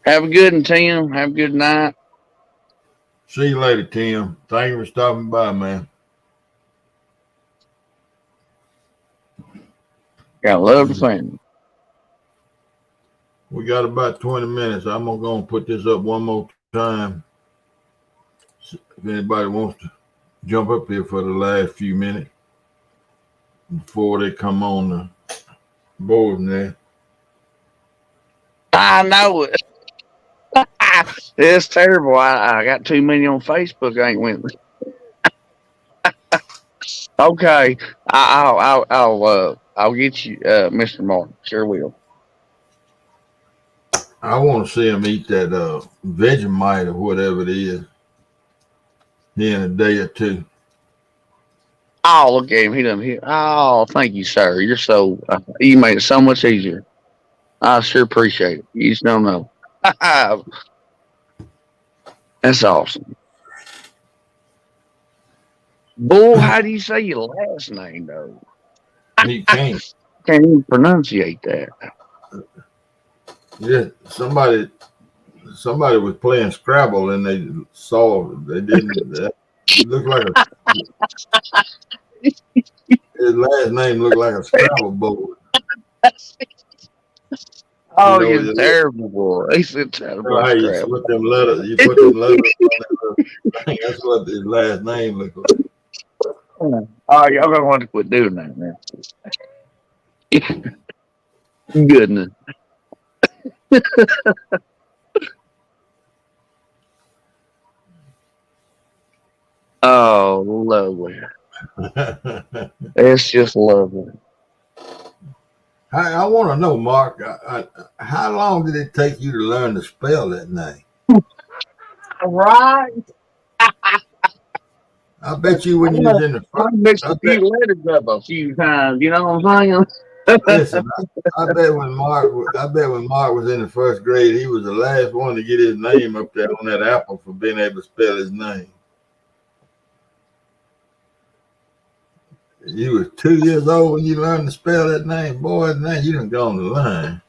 Have a good one, Tim. Have a good night. See you later, Tim. Thank you for stopping by, man. Got love the family. We got about 20 minutes. I'm gonna go and put this up one more time. If anybody wants to jump up here for the last few minutes before they come on the board there. I know it. It's terrible. I got too many on Facebook. I ain't with me. Okay, I'll get you, Mr. Martin. Sure will. I want to see him eat that Vegemite or whatever it is here in a day or two. Oh, look at him. He done here. Oh, thank you, sir. You're so you made it so much easier. I sure appreciate it. You just don't know. That's awesome. Bull, how do you say your last name though? He can't. Can't even pronunciate that. Yeah, somebody was playing Scrabble and they saw they didn't. It looked like his last name looked like a Scrabble board. Oh, you're terrible, boy. He's a terrible. Hey, you put them letters. You put them letters on it. That's what his last name looked like. Oh, y'all gonna want to quit doing that, man. Goodness. Oh, lovely. It's just lovely. I want to know, Mark, how long did it take you to learn to spell that name? Right. I bet you when you was in the I mixed a few letters up a few times. You know what I'm saying? Listen, I bet when Mark was in the first grade, he was the last one to get his name up there on that apple for being able to spell his name. You was 2 years old when you learned to spell that name. Boy, man, you done gone the line.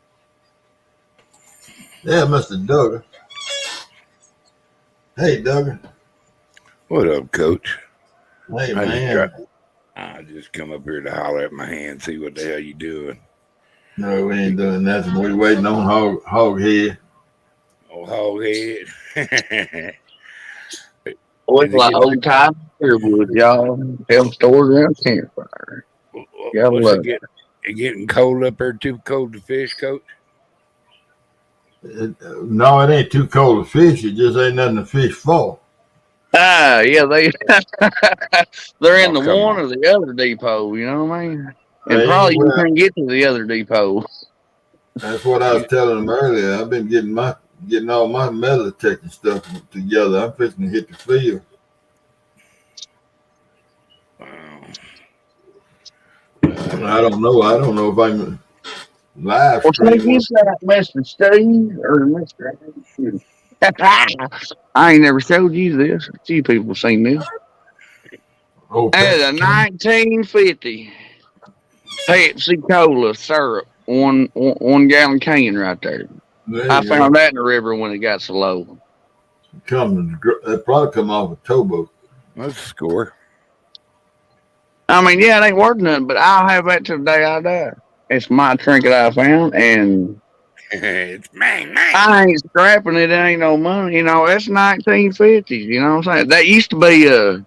Yeah, Mr. Duggar. Hey, Duggar. What up, Coach? Hey, How's man. I just come up here to holler at my hand, see what the hell you doing. No, we ain't doing nothing. We waiting on hog head. Oh, hog head. Oh, it's like old time Sherwood, y'all. Tell stories around campfire. Gotta What's love it getting cold up there? Too cold to fish, Coach? No, it ain't too cold to fish. It just ain't nothing to fish for. Ah, yeah, they're in Oh, the come one on. or the other depot, you know what I mean? And Hey, probably you well, can't get to the other depot. that's what I was telling them earlier. I've been getting all my metal detecting stuff together. I'm fixing to hit the field. Wow. I don't know. I don't know if I can live Well, take stream. this out, Mr. Steve, or Mr. I ain't never showed you this. A few people seen this. Oh, I had a Pepsi King. 1950 Pepsi Cola syrup, one gallon can right there. There I you go. found that in the river when it got so low. That probably come off a towboat. Let's score. I mean, yeah, it ain't worth nothing, but I'll have that till the day I die. It's my trinket I found, and It's man. I ain't scrapping it. It ain't no money. You know, that's 1950s. You know what I'm saying? That used to be hang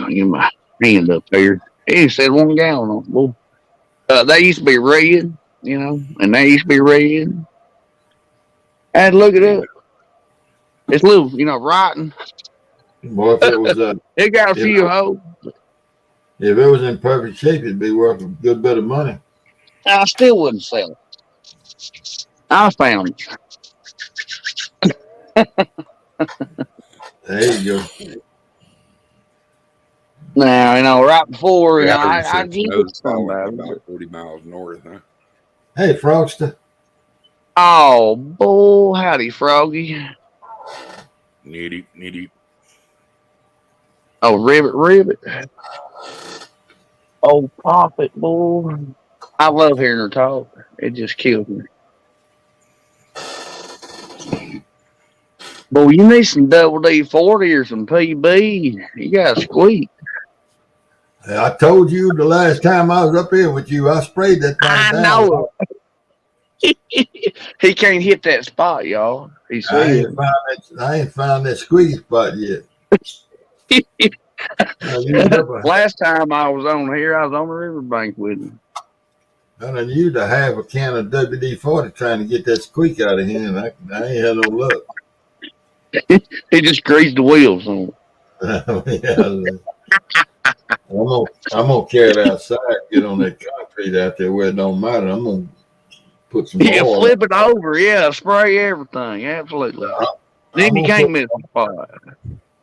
on, get my hand up there. It said 1 gallon on it. Well, they used to be red, you know, and they used to be red. I had to look it up. It's a little, rotten. Boy, if it was It got a if, few holes. if it was in perfect shape, it'd be worth a good bit of money. I still wouldn't sell it. I found it. There you go. Now, right before, Battery I said give snow's it falling somebody. about 40 miles north, huh? Hey, Frogster. Oh, boy, howdy, Froggy. Nitty. Oh, ribbit. Oh, pop it, boy. I love hearing her talk. It just kills me. Boy, you need some double D40 or some PB. You got to squeak. I told you the last time I was up here with you, I sprayed that thing I down. know it. He can't hit that spot, y'all. He said. I ain't found that squeeze spot yet. I used up Last time I was on here, I was on the riverbank with him. I done used a half a can of WD-40 trying to get that squeak out of here, and I ain't had no luck. He just greased the wheels on it. I'm gonna carry it outside, get on that concrete out there where it don't matter. I'm gonna put some Yeah, oil. flip it over. Yeah, spray everything. Absolutely. Then you can't miss the spot.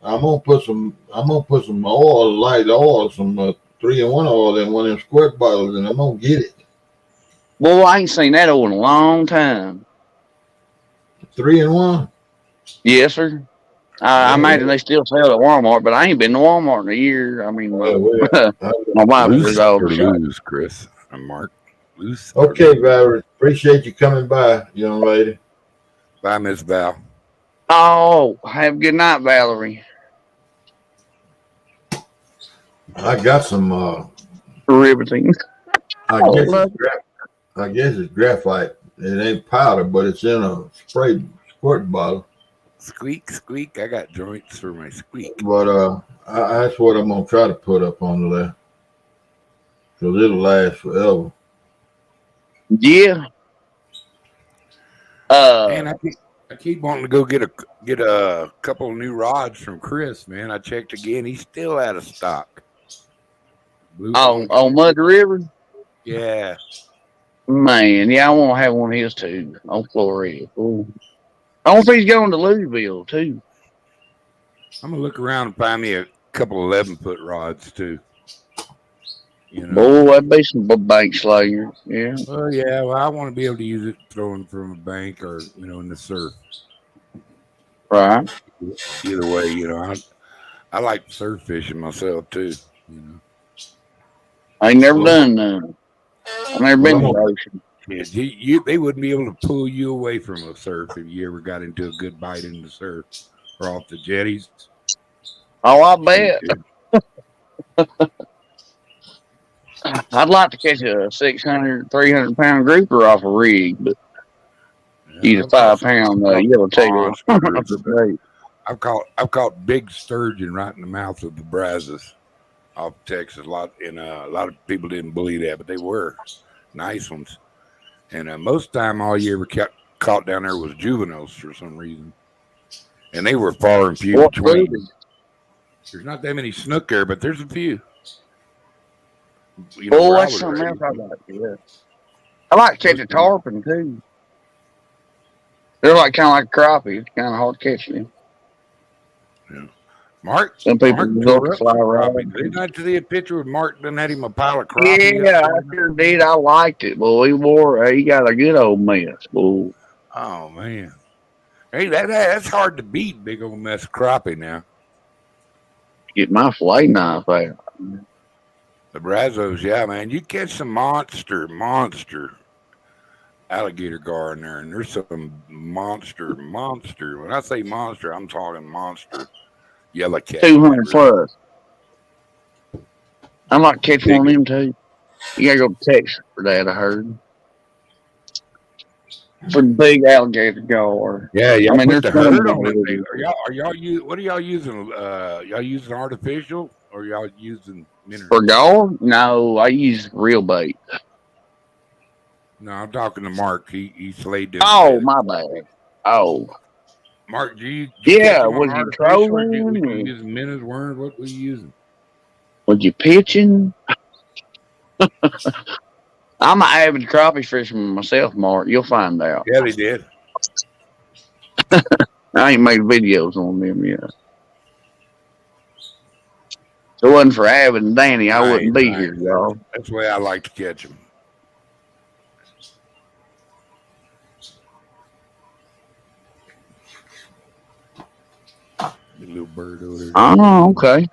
I'm gonna put some oil, light oil, some 3-in-1 oil in one of them squirt bottles, and I'm gonna get it. Boy, I ain't seen that oil in a long time. 3-in-1. Yes, sir. I imagine they still sell it at Walmart, but I ain't been to Walmart in a year. I mean, my wife Loose was all or the shop. lose, Chris and Mark. Loose. or Okay, lose? Valerie. Appreciate you coming by, young lady. Bye, Miss Val. Oh, have a good night, Valerie. I got some. Riveting. I guess it's graphite. It ain't powder, but it's in a spray squirt bottle. Squeak. I got joints for my squeak. But that's what I'm gonna try to put up on there, cause it'll last forever. Yeah. Man, I keep wanting to go get a couple of new rods from Chris. Man, I checked again. He's still out of stock. On Mud River? Yeah. Man, yeah, I want to have one of his too on Florida. Ooh. I wonder if he's going to Louisville too. I'm gonna look around and find me a couple 11-foot rods too. You know. Boy, that'd be some bank slayers. Yeah. Well, yeah. Well, I want to be able to use it throwing from a bank or in the surf. Right. Either way, I like surf fishing myself too. I ain't never done none. I've never been to the ocean. Yeah, they wouldn't be able to pull you away from a surf if you ever got into a good bite in the surf or off the jetties. Oh, I bet. I'd like to catch a 600, 300 pound grouper off a rig, but use a 5 pound yellowtail. I've caught big sturgeon right in the mouth of the Brazos off Texas. A lot of people didn't believe that, but they were nice ones. And most of the time, all you ever caught down there was juveniles for some reason, and they were far and few between. There's not that many snook there, but there's a few. You know, Oh, where I that's was something raised. else I like. Yeah. I like to catch a tarpon too. They're like kind of like crappie. It's kind of hard to catch them. Mark, Some people Mark resort tore to up fly some rod. crappie. Did not see a picture with Mark done had him a pile of crappie. Yeah, up I there? sure did. I liked it. Boy, he got a good old mess. Boy. Oh man, hey, that's hard to beat. Big old mess of crappie now. Get my fillet knife out. The Brazos, yeah, man. You catch some monster alligator gar in there, and there's some monster. When I say monster, I'm talking monster yellow cat. 200 plus. I like catching one of them too. You gotta go to Texas for that, I heard. For the big alligator gar. Yeah, I mean, put there's the some herd on that it. do. What are y'all using? Y'all using artificial or y'all using mineral? For gar? No, I use real bait. No, I'm talking to Mark. He slayed them. Oh, my bad. Oh. Mark, do you Yeah, catch them on was you artificial or trolling? was you Or using minnows, worms? What were you using? was you pitching? I'm an avid crappie fisherman myself, Mark. You'll find out. Yeah, they did. I ain't made videos on them yet. If it wasn't for Avid and Danny, I wouldn't be here, y'all. That's the way I like to catch them. The little bird over there. Oh, okay.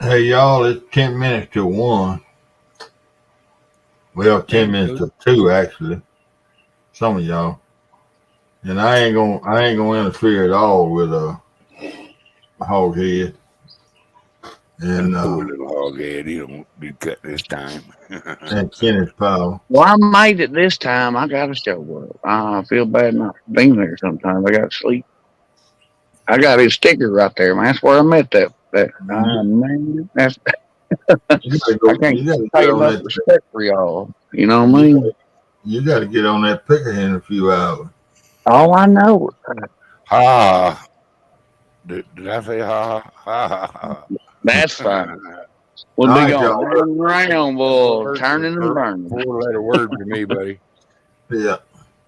Hey, y'all, it's 10 minutes to 1. Well, 10 minutes to 2, actually. Some of y'all. And I ain't gonna interfere at all with a hog head. And Poor little hog head. He don't be cut this time. and Kenneth Powell. Well, I made it this time. I got to show up. I feel bad not being there sometimes. I got to sleep. I got his sticker right there, man. That's where I met that. Man, that's, You gotta go, I can't you gotta pay get on enough that. respect for y'all. You know what I mean? You gotta get on that picker in a few hours. All I know. Ha. Did I say ha? Ha. That's fine. We'll All be right, going y'all. round and round, boy, turning and burning. 4-letter word for me, buddy. Yeah.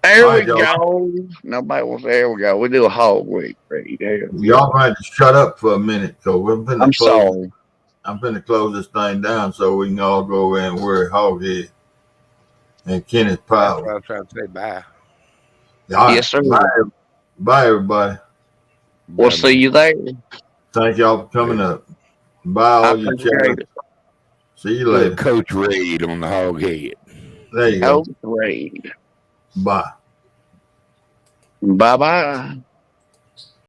There All we right, y'all. go. Nobody wants. There we go. We do a hog week. Right there. Y'all might have to shut up for a minute, so we're finna I'm close. sorry. I'm finna close this thing down so we can all go over and worry Hoghead and Kenneth That's Powell. what I was trying to say. Bye. All right. Yes, sir. Bye, everybody. We'll see you there. Thank y'all for coming up. Bye, I all you appreciate chatters. it. See you later. Coach Raid on the hog head. There you go. Oh, great. Bye. Bye bye.